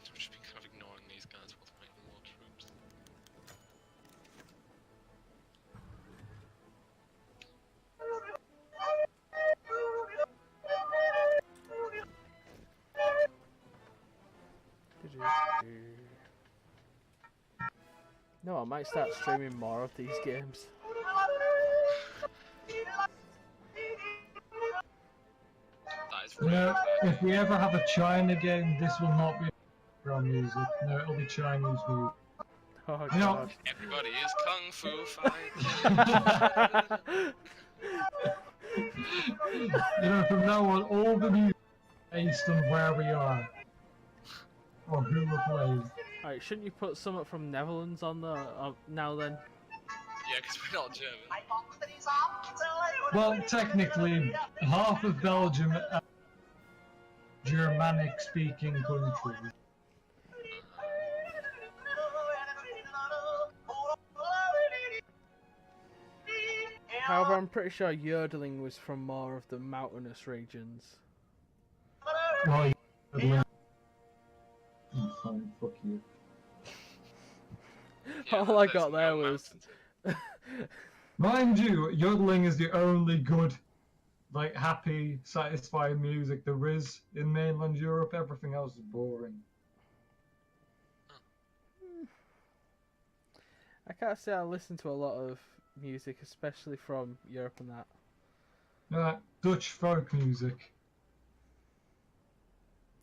I've just been kind of ignoring these guys while they're making more troops. No, I might start streaming more of these games. That is You really know, bad. if we ever have a China game, this will not be background music. No, it'll be Chinese music. Oh You know, god. Everybody is kung fu fighting. you know, from now on, all the music is based on where we are or who we're playing. Alright, shouldn't you put something from Netherlands on the now then? Yeah, because we're not German. Well, technically, half of Belgium are Germanic-speaking countries. However, I'm pretty sure yodeling was from more of the mountainous regions. Well, fine, fuck you. Yeah, All I there's got there no was. mountains. Mind you, yodeling is the only good, like, happy, satisfying music there is in mainland Europe. Everything else is boring. I can't say I listen to a lot of music, especially from Europe and that. You know, that Dutch folk music.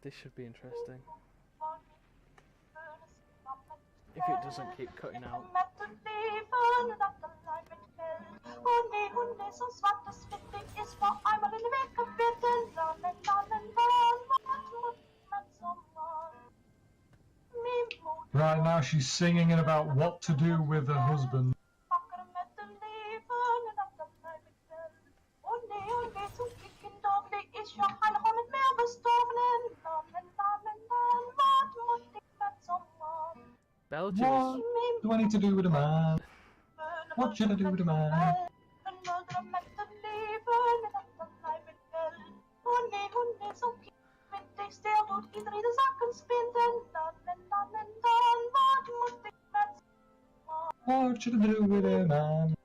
This should be interesting. If it doesn't keep cutting out. Right now she's singing about what to do with her husband. Belgium What is. do I need to do with a man? What should I do with a man? What should I do with a man?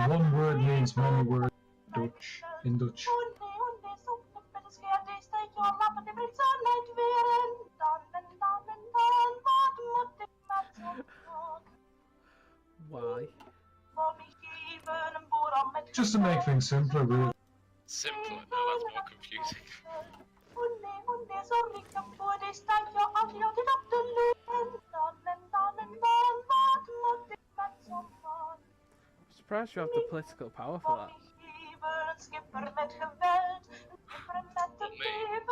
One word means many words in Dutch. Why? Just to make things simpler, really. Simpler? No, that's more confusing. I'm surprised you have the political power for that.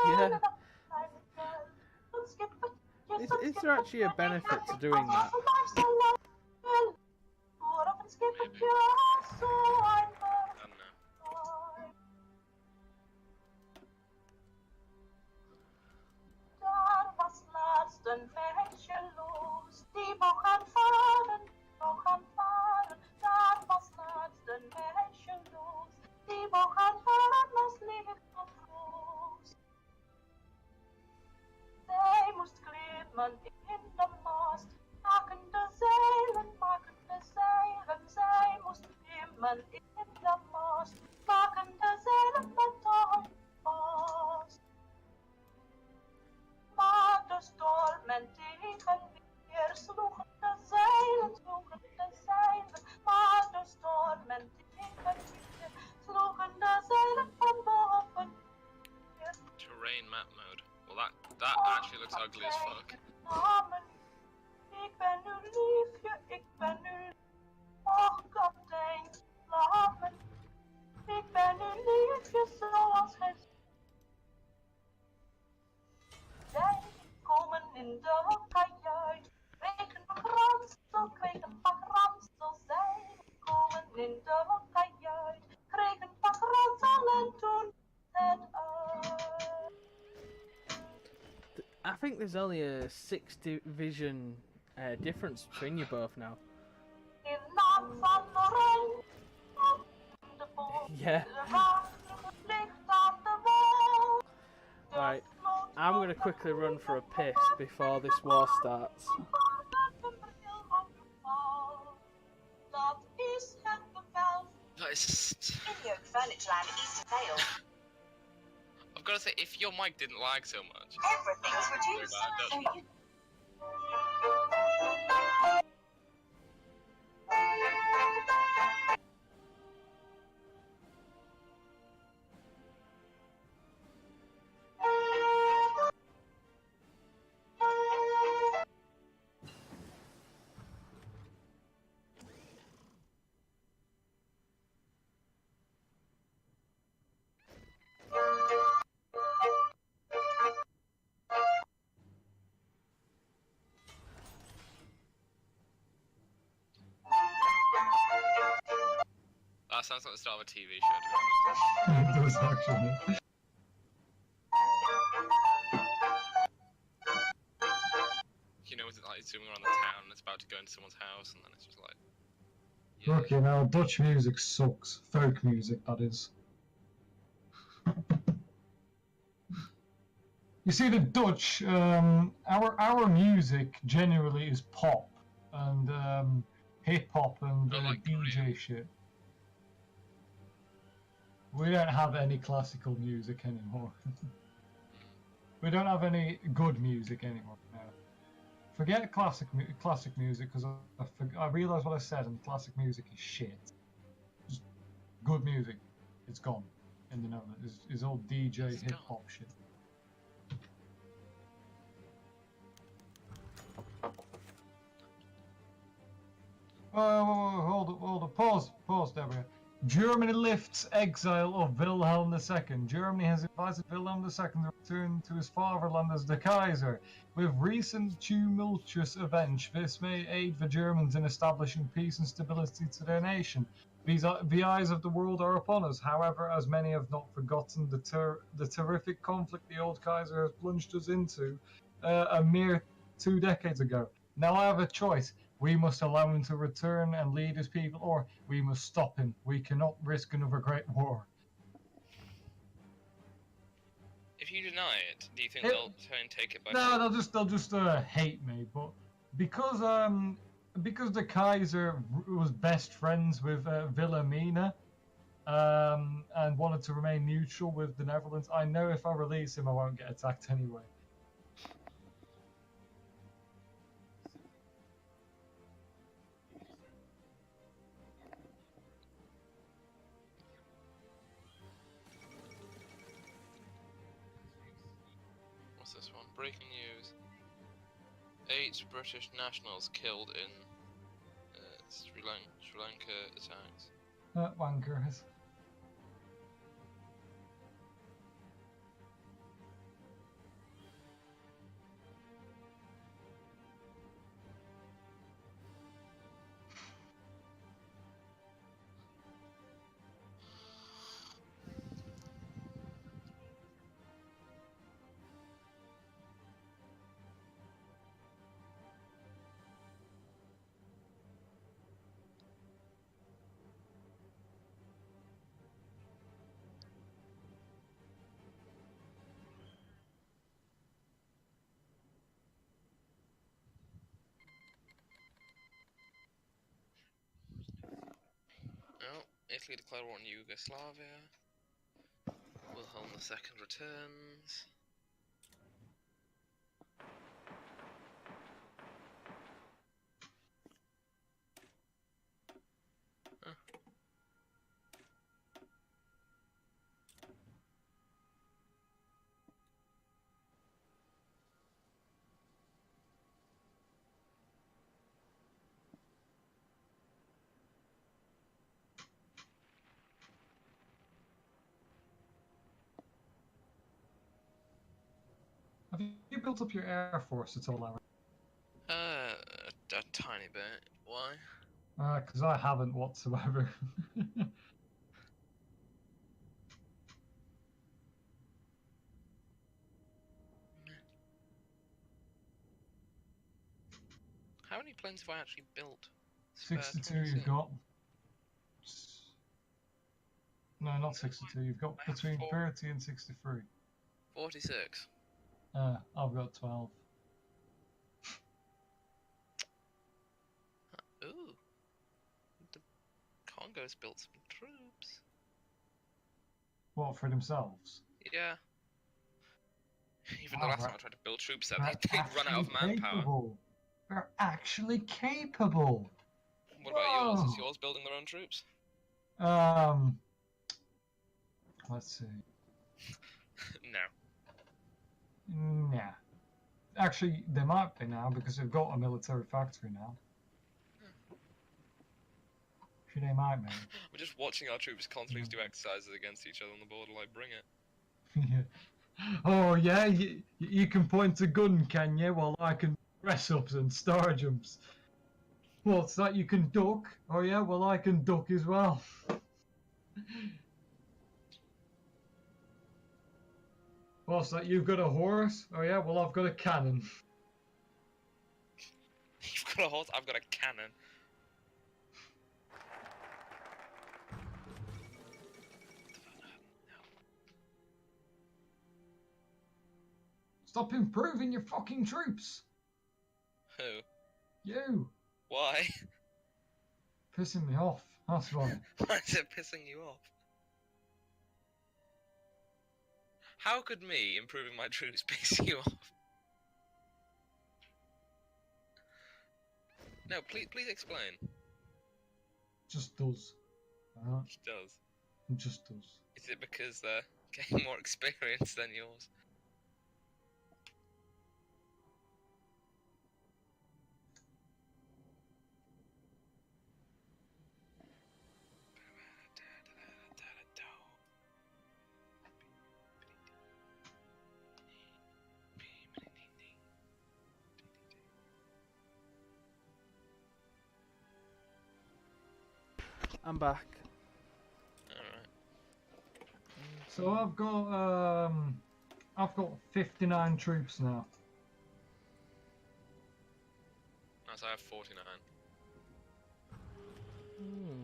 Yeah. Is there actually a benefit to doing that? Maybe. I don't know. there's only a 6 division difference between you both now. Yeah. Right, I'm going to quickly run for a piss before this war starts. I've got to say, if your mic didn't lag so much, Everything's reduced. that sounds like the start of a TV show, to be honest. There was actually. You know, with it like zooming around the town and it's about to go into someone's house and then it's just like... Yeah. Look, you know, Dutch music sucks. Folk music, that is. You see, the Dutch, our music generally is pop and hip hop and like DJ Korean. shit. We don't have any classical music anymore. We don't have any good music anymore now. Forget classic music because I realised what I said, and classic music is shit. Just good music, it's gone in the Netherlands. It's all DJ It's hip gone. hop shit. Oh, hold up, pause, Deborah. Germany lifts exile of Wilhelm II. Germany has invited Wilhelm II to return to his fatherland as the Kaiser. With recent tumultuous events, this may aid the Germans in establishing peace and stability to their nation. The eyes of the world are upon us. However, as many have not forgotten the terrific conflict the old Kaiser has plunged us into a mere 2 decades ago. Now I have a choice. We must allow him to return and lead his people, or we must stop him. We cannot risk another great war. If you deny it, do you think It- they'll try and take it back? No, they'll just hate me. But because the Kaiser was best friends with Wilhelmina, and wanted to remain neutral with the Netherlands, I know if I release him, I won't get attacked anyway. What's this one? Breaking news. 8 British nationals killed in Sri Lanka attacks. Wankers. Oh, Italy declared war on Yugoslavia. Wilhelm II returns. Huh. Have you built up your air force at all, Aaron? A tiny bit. Why? Because I haven't whatsoever. How many planes have I actually built? Spare 62 26. you've got. No, not 62. You've got I have between 4. 30 and 63. 46. I've got 12. Ooh. The Congo's built some troops. What, for themselves? Yeah. Even the Wow, last time right. I tried to build troops there, They're they'd run out of actually manpower. capable. They're actually capable. What about yours? Is Whoa. yours building their own troops? Let's see. No. Nah. Actually, they might be now because they've got a military factory now. Actually, they might, maybe. We're just watching our troops constantly do exercises against each other on the border, like, bring it. Yeah. Oh yeah, you can point a gun, can you? Well, I can press ups and star jumps. What's that? You can duck? Oh yeah, well I can duck as well. What's that? You've got a horse? Oh yeah, well I've got a cannon. You've got a horse, I've got a cannon. Stop improving your fucking troops. Who? You. Why? Pissing me off. That's why. Why is it pissing you off? How could me improving my troops piss you off? No, please explain. Just does. It does. It just does. Is it because they're getting more experience than yours? I'm back. Alright. So I've got 59 troops now. Nice, I have 49. Hmm.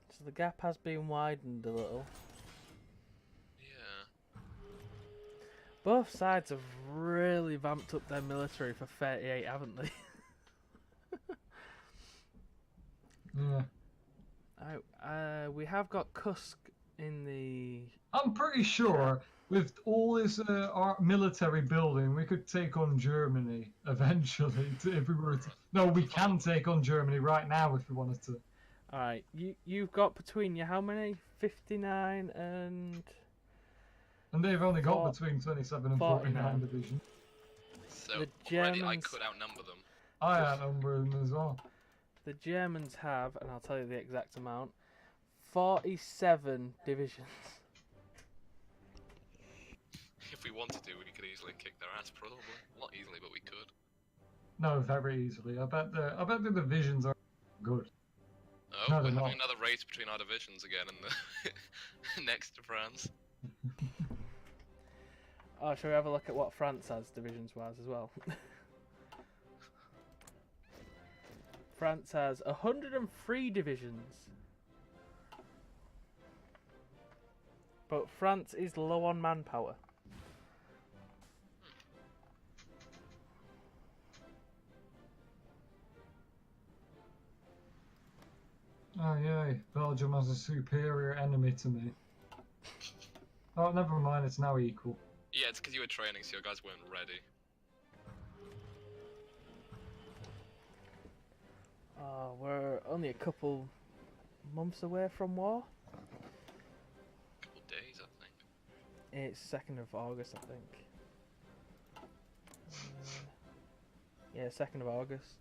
So the gap has been widened a little. Yeah. Both sides have really vamped up their military for 38, haven't they? Yeah. We have got Kusk in the... I'm pretty sure with all this military building, we could take on Germany eventually. If we were to... No, we can take on Germany right now if we wanted to. Alright, you've got between you how many? 59 and... And they've only got Four- between 27 and 49. 49 divisions. So The already I Germans- could outnumber them. I outnumber them as well. The Germans have, and I'll tell you the exact amount, 47 divisions. If we wanted to, we could easily kick their ass, probably. Not easily, but we could. No, very easily. I bet the divisions are good. Oh, No, we're they're having not. another race between our divisions again in the next to France. Oh, shall we have a look at what France has divisions-wise as well? France has 103 divisions. But France is low on manpower. Oh yeah, Belgium has a superior enemy to me. Oh, never mind, it's now equal. Yeah, it's because you were training, so your guys weren't ready. We're only a couple months away from war. Couple days, I think. It's 2nd of August, I think. Yeah, 2nd of August.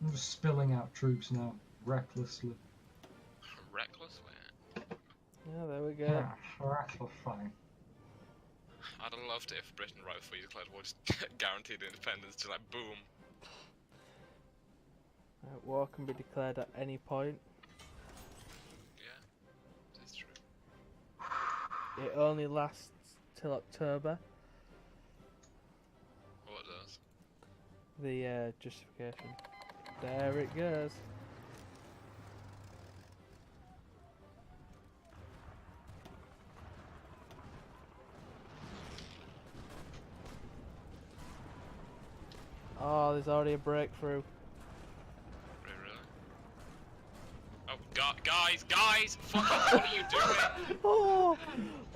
I'm just spilling out troops now, recklessly. Recklessly. Yeah, there we go. Yeah, recklessly. I I'd have loved it if Britain, right before you declared war, just guaranteed independence, just like boom. War can be declared at any point. Yeah, that's true. It only lasts till October. What does? The justification. There it goes. Oh, there's already a breakthrough. Really? Oh, guys! Fuck off! What are you doing?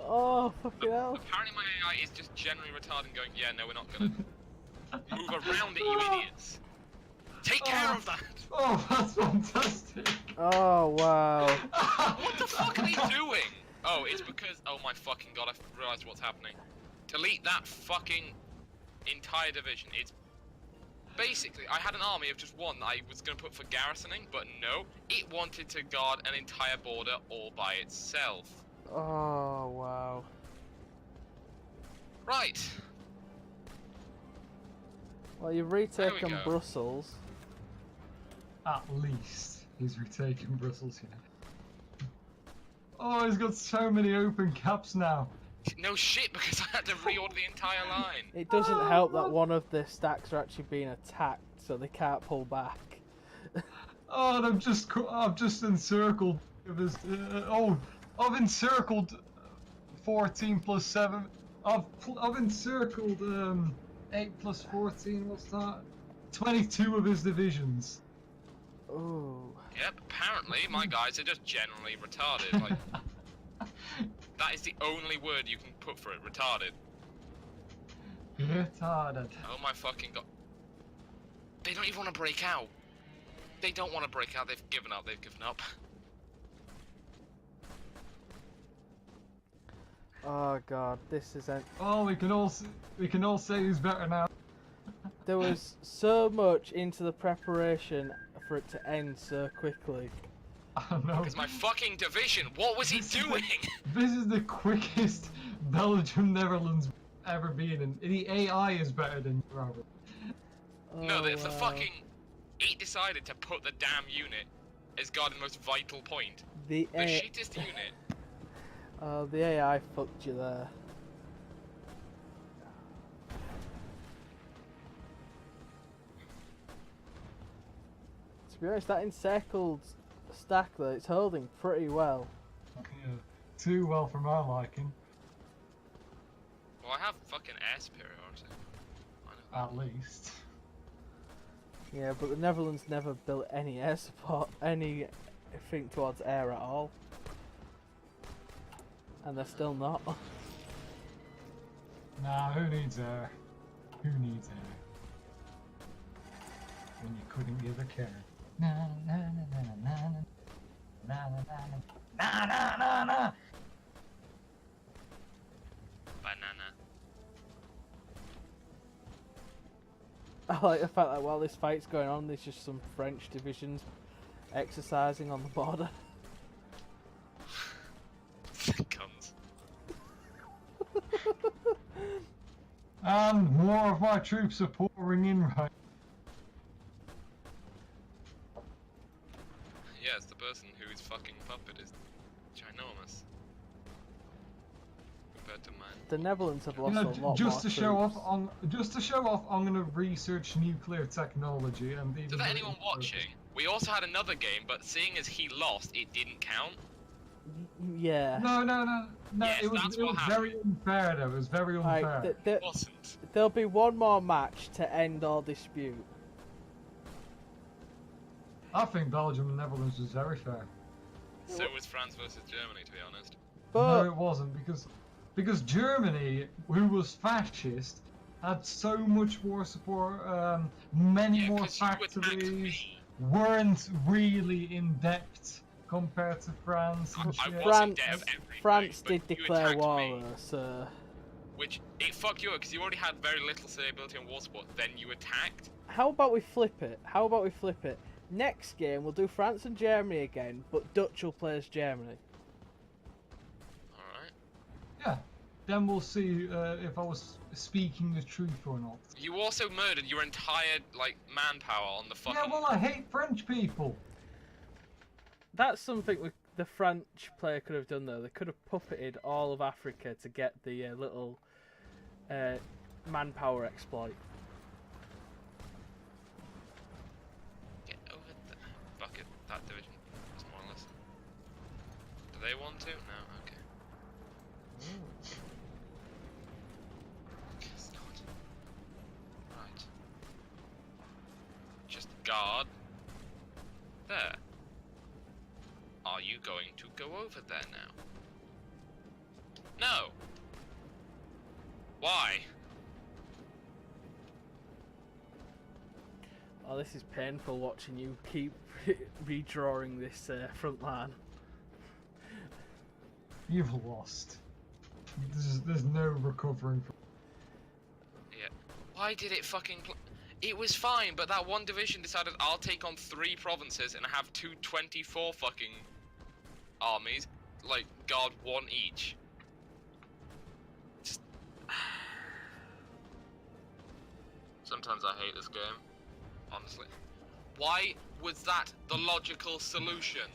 Oh, fucking hell. Apparently my AI is just generally retarded and going, yeah, no, we're not gonna move around it, you idiots. Take care of that! Oh, that's fantastic! Oh, wow. What the fuck are they doing? Oh, it's because, oh my fucking god, I've realised what's happening. Delete that fucking entire division. It's basically, I had an army of just one that I was going to put for garrisoning, but no, it wanted to guard an entire border all by itself. Oh, wow. Right. Well, you've There we retaken go. Brussels. At least he's retaken Brussels, yeah. Oh, he's got so many open caps now. No shit, because I had to reorder the entire line. It doesn't help that one of the stacks are actually being attacked, so they can't pull back. Oh, and I've just encircled his. I've encircled 14 plus 7. I've encircled 8 plus 14. What's that? 22 of his divisions. Ooh. Yep, apparently my guys are just generally retarded. Like, that is the only word you can put for it, retarded. Retarded. Oh my fucking god. They don't even want to break out. They don't want to break out, they've given up. Oh god, this is Oh, we can all say who's better now. there was so much into the preparation for it to end so quickly. I know. Because my fucking division, what was he doing? This is the quickest Belgium Netherlands ever been, and the AI is better than Robert. No, Oh, the wow. fucking... It decided to put the damn unit as guarding the most vital point. The The shittest unit. the AI fucked you there. To be honest, that encircled stack though, it's holding pretty well. Yeah, too well for my liking, Well, I have fucking air superiority. I know. at least. Yeah, but the Netherlands never built any air support, anything towards air at all. And they're still not. Nah, who needs air? Who needs air? When you couldn't give a care. Na na na na na na na na na na na na. Banana. I like the fact that while this fight's going on, there's just some French divisions exercising on the border. Cunts. And more of my troops are pouring in right. Yes, the person whose fucking puppet is ginormous. Compared to mine. The Netherlands have You lost know, a lot just more to show troops. off, I'm gonna research nuclear technology and So that anyone watching, we also had another game, but seeing as he lost, it didn't count. Yeah. No. Yes, it was, that's it what was very unfair though. It was very unfair. Right, It wasn't. there'll be one more match to end all dispute. I think Belgium and Netherlands was very fair. So was France versus Germany, to be honest. But No, it wasn't because Germany, who was fascist, had so much more support. Many Yeah, more 'cause you attacked factories, me. weren't really in depth compared to France and I shit. was in France, debt of everything, France but did you declare attacked war me. though, so Which, it fucked you up, because you already had very little stability on war support, then you attacked. how about we flip it? Next game we'll do France and Germany again, but Dutch will play as Germany. Alright. Yeah, then we'll see if I was speaking the truth or not. You also murdered your entire, like, manpower on the fucking... Yeah, well, I hate French people. That's something the French player could have done, though. They could have puppeted all of Africa to get the little manpower exploit. Get over there. Fuck it, that division is more or less... Do they want to? No, okay. Guess not. Right. Just guard. There. Are you going to go over there now? No! Why? Oh, this is painful watching you keep redrawing this front line. You've lost. There's no recovering from... Yeah. Why did it fucking... It was fine, but that one division decided I'll take on 3 provinces and have 224 fucking armies, like, guard 1 each. Just... Sometimes I hate this game, honestly. Why was that the logical solution?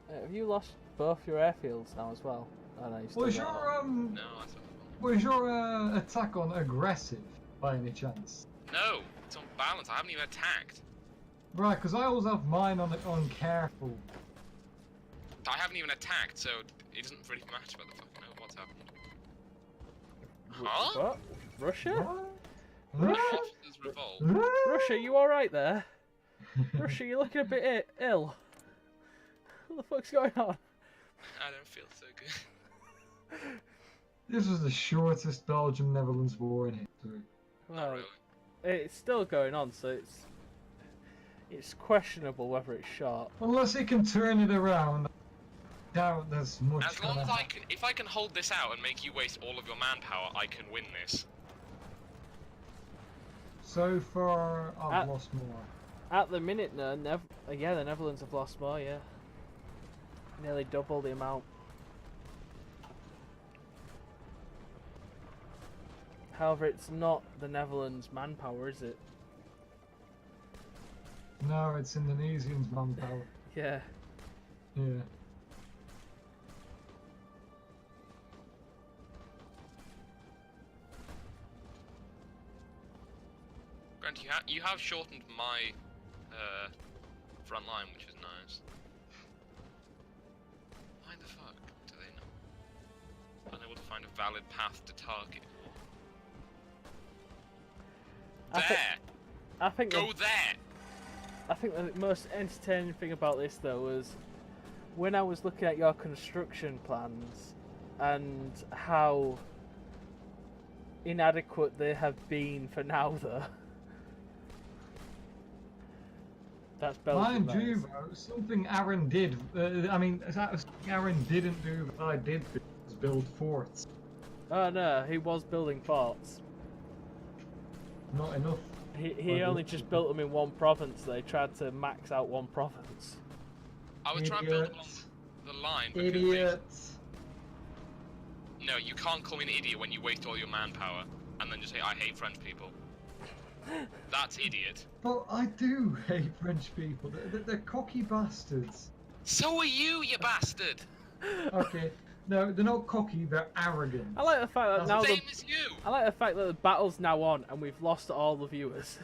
Have you lost both your airfields now as well? Oh, no, you still Was got your one. No, I thought... was your attack on aggressive by any chance? No, it's on balance. I haven't even attacked. Right, because I always have mine on careful. I haven't even attacked, so it doesn't really matter about the fucking know what's happened. Huh? What? Russia? What? Officers revolt. Russia, you alright there? Russia, you're looking a bit ill. What the fuck's going on? I don't feel so good. This was the shortest Belgium-Netherlands war in history. Not Well, really. it's still going on, so it's questionable whether it's short. Unless he can turn it around, I doubt there's much. As long gonna as I happen. can, if I can hold this out and make you waste all of your manpower, I can win this. So far, I've lost more. At the minute, no, yeah, the Netherlands have lost more, yeah. Nearly double the amount. However, it's not the Netherlands' manpower, is it? No, it's Indonesians' manpower. Yeah. Yeah. Grant, you have shortened my front line, which is nice. Why the fuck do they not? Unable to find a valid path to target. I think Go there! I think the most entertaining thing about this, though, was when I was looking at your construction plans and how inadequate they have been for now, though. That's Belgium. Mind you, though, something Aaron did. I mean, that was something Aaron didn't do that I did do, was build forts. Oh no, he was building forts. Not enough. He only just built them in one province. They tried to max out one province. I was trying to build along the line because Idiots. No, you can't call me an idiot when you waste all your manpower and then just say I hate French people. That's idiot. But I do hate French people. They're cocky bastards. So are you, you bastard! Okay, no, they're not cocky. They're arrogant. I like the fact that now Same as you! I like the fact that the battle's now on and we've lost all the viewers.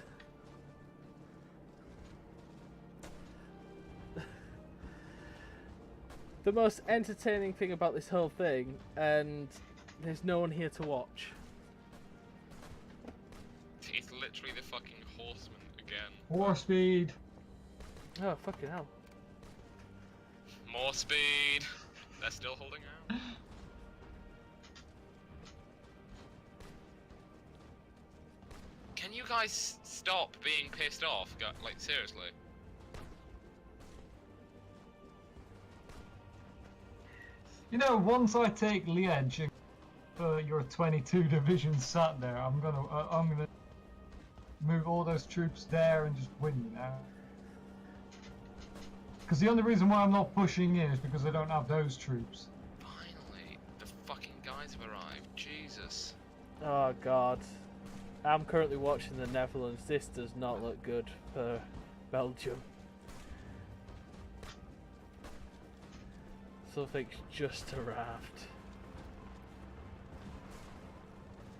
The most entertaining thing about this whole thing, and there's no one here to watch. It's literally the fucking horseman again. War speed. Oh, fucking hell. More speed! They're still holding out. Can you guys stop being pissed off? Like, seriously. You know, once I take Liège and your 22 divisions sat there, I'm gonna move all those troops there and just win, you know. Because the only reason why I'm not pushing in is because I don't have those troops. Finally, the fucking to arrive. Jesus. Oh god. I'm currently watching the Netherlands. This does not look good for Belgium. Something's just arrived.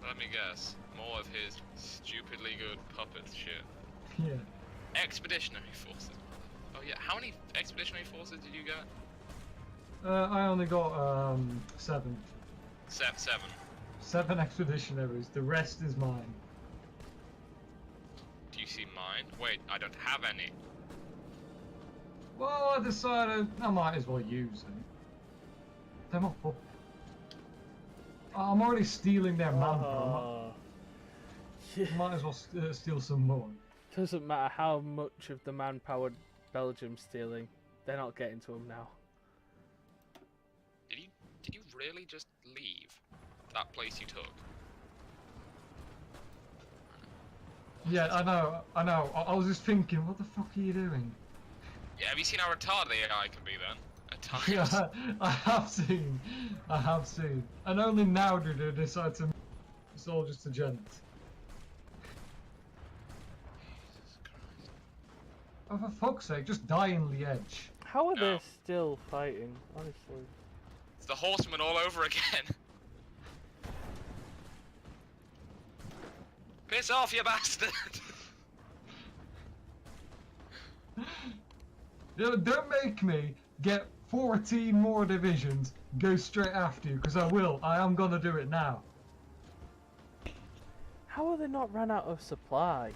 Let me guess. More of his stupidly good puppet shit. Yeah. Expeditionary forces. Oh yeah, how many expeditionary forces did you get? I only got 7. Seven. 7 expeditionaries. The rest is mine. Do you see mine? Wait, I don't have any. Well, I decided I might as well use them. They're not puppets. I'm already stealing their manpower. Yeah. Might as well steal some more. Doesn't matter how much of the manpower Belgium's stealing, they're not getting to them now. Did you really just leave that place you took? Yeah, I know. I was just thinking, what the fuck are you doing? Yeah, have you seen how retarded the AI can be then? At times. Yeah, I have seen. And only now do they decide to make soldiers to gents. Jesus Christ. Oh, for fuck's sake, just die in Liège. How are No. they still fighting, honestly? It's the horsemen all over again. Piss off, you bastard! Don't make me get 14 more divisions, go straight after you, because I will. I am gonna do it now. How are they not run out of supply?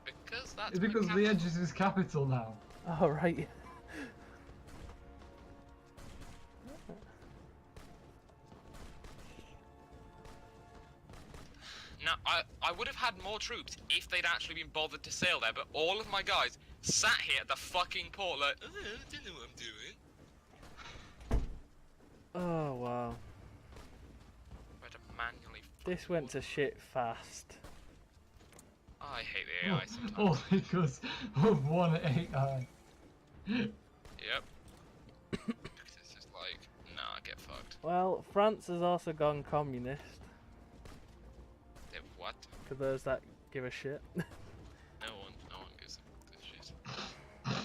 Because that's It's because Liège is his capital now. Oh, right. Now, I would have had more troops if they'd actually been bothered to sail there, but all of my guys sat here at the fucking port like, oh, I don't know what I'm doing. Oh, wow. I had to manually This went to shit fast. I hate the AI sometimes. All because of one AI. Yep. Because it's just like, nah, get fucked. Well, France has also gone communist, They what? for those that give a shit. No one gives a shit.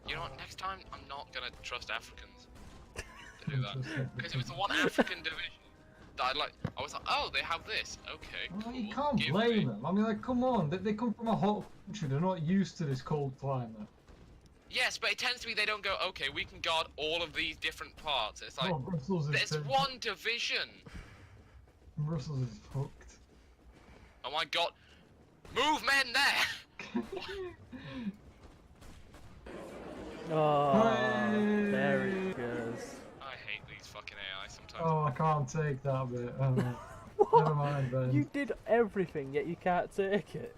You know what, next time I'm not gonna trust Africans to do that. Because it was the one African division that I was like, oh, they have this. Okay, Well, cool. you can't give blame me. them. I mean, like, come on. They come from a hot country. They're not used to this cold climate. Yes, but it tends to be they don't go, okay, we can guard all of these different parts. It's like, Oh, Brussels is there's too. one division. Brussels is fucked. Oh my god. Move men there! Oh, Hooray! there it goes. I hate these fucking AI sometimes. Oh, I can't take that bit. Oh, no. What? Never mind, Ben. You did everything, yet you can't take it.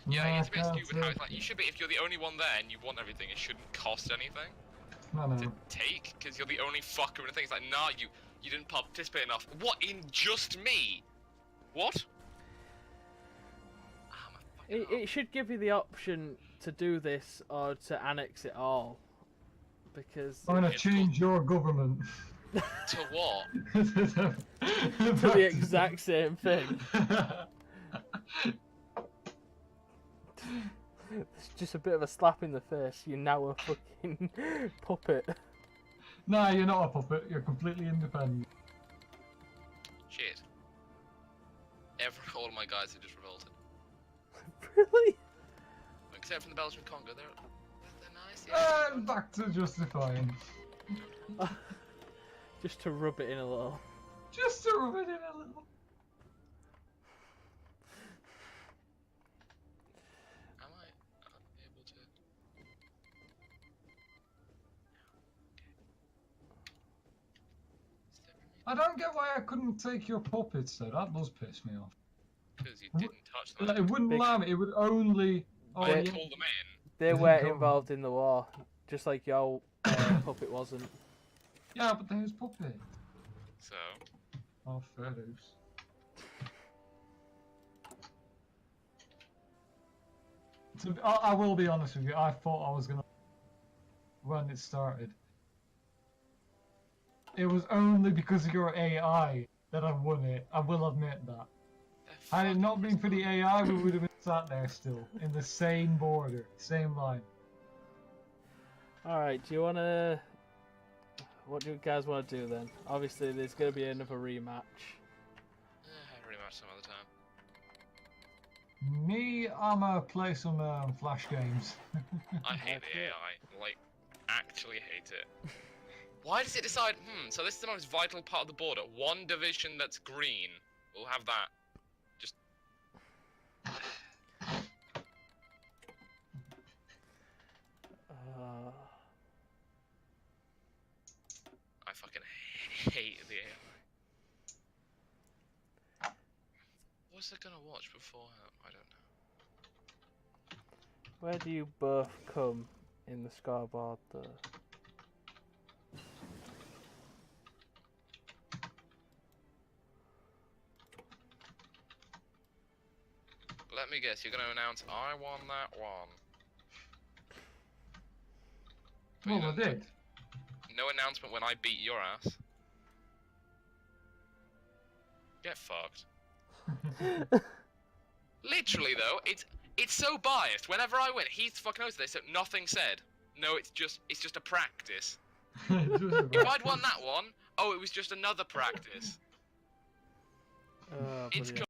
Yeah, No, it's a bit I can't stupid how take it's like, you should be, if you're the only one there and you want everything, it shouldn't cost anything I know. to take, because you're the only fucker in the thing. It's like, nah, you didn't participate enough. What, in just me? What? Ah, my fucking It should give you the option to do this or to annex it all. Because I'm gonna It's change your government. to what? to the exact same thing. It's just a bit of a slap in the face. You're now a fucking puppet. Nah, you're not a puppet. You're completely independent. Shit. All of my guys have just revolted. Really? Except from the Belgian Congo, they're nice, yeah. And back to justifying. Just to rub it in a little. Just to rub it in a little. Am I able to? I don't get why I couldn't take your puppets though. That does piss me off. Because you didn't touch them. Like, it wouldn't Big- allow me. It would only. Oh, I yeah. called them in. They Didn't weren't go. involved in the war, just like your puppet wasn't. Yeah, but there's puppet. So, Oh, fair dues. I will be honest with you. I thought I was gonna when it started. it was only because of your AI that I won it. I will admit that. Had it not been for the AI, we would have been sat there still in the same border, same line. Alright, do you want to... What do you guys want to do then? Obviously, there's going to be another rematch. Rematch some other time. Me, I'ma play some Flash games. I hate the AI. Like, actually hate it. Why does it decide, so this is the most vital part of the border. One division that's green. We'll have that. Just... I fucking hate the AI. What's it gonna watch beforehand? I don't know. Where do you both come in the scoreboard though? Let me guess, you're gonna announce I won that one. But Well, I did. No announcement when I beat your ass. Get fucked. Literally though, it's so biased. Whenever I win, he's fucking knows this, so nothing said. No, it's just a practice. If I'd won that one, oh, it was just another practice. Oh, It's brilliant.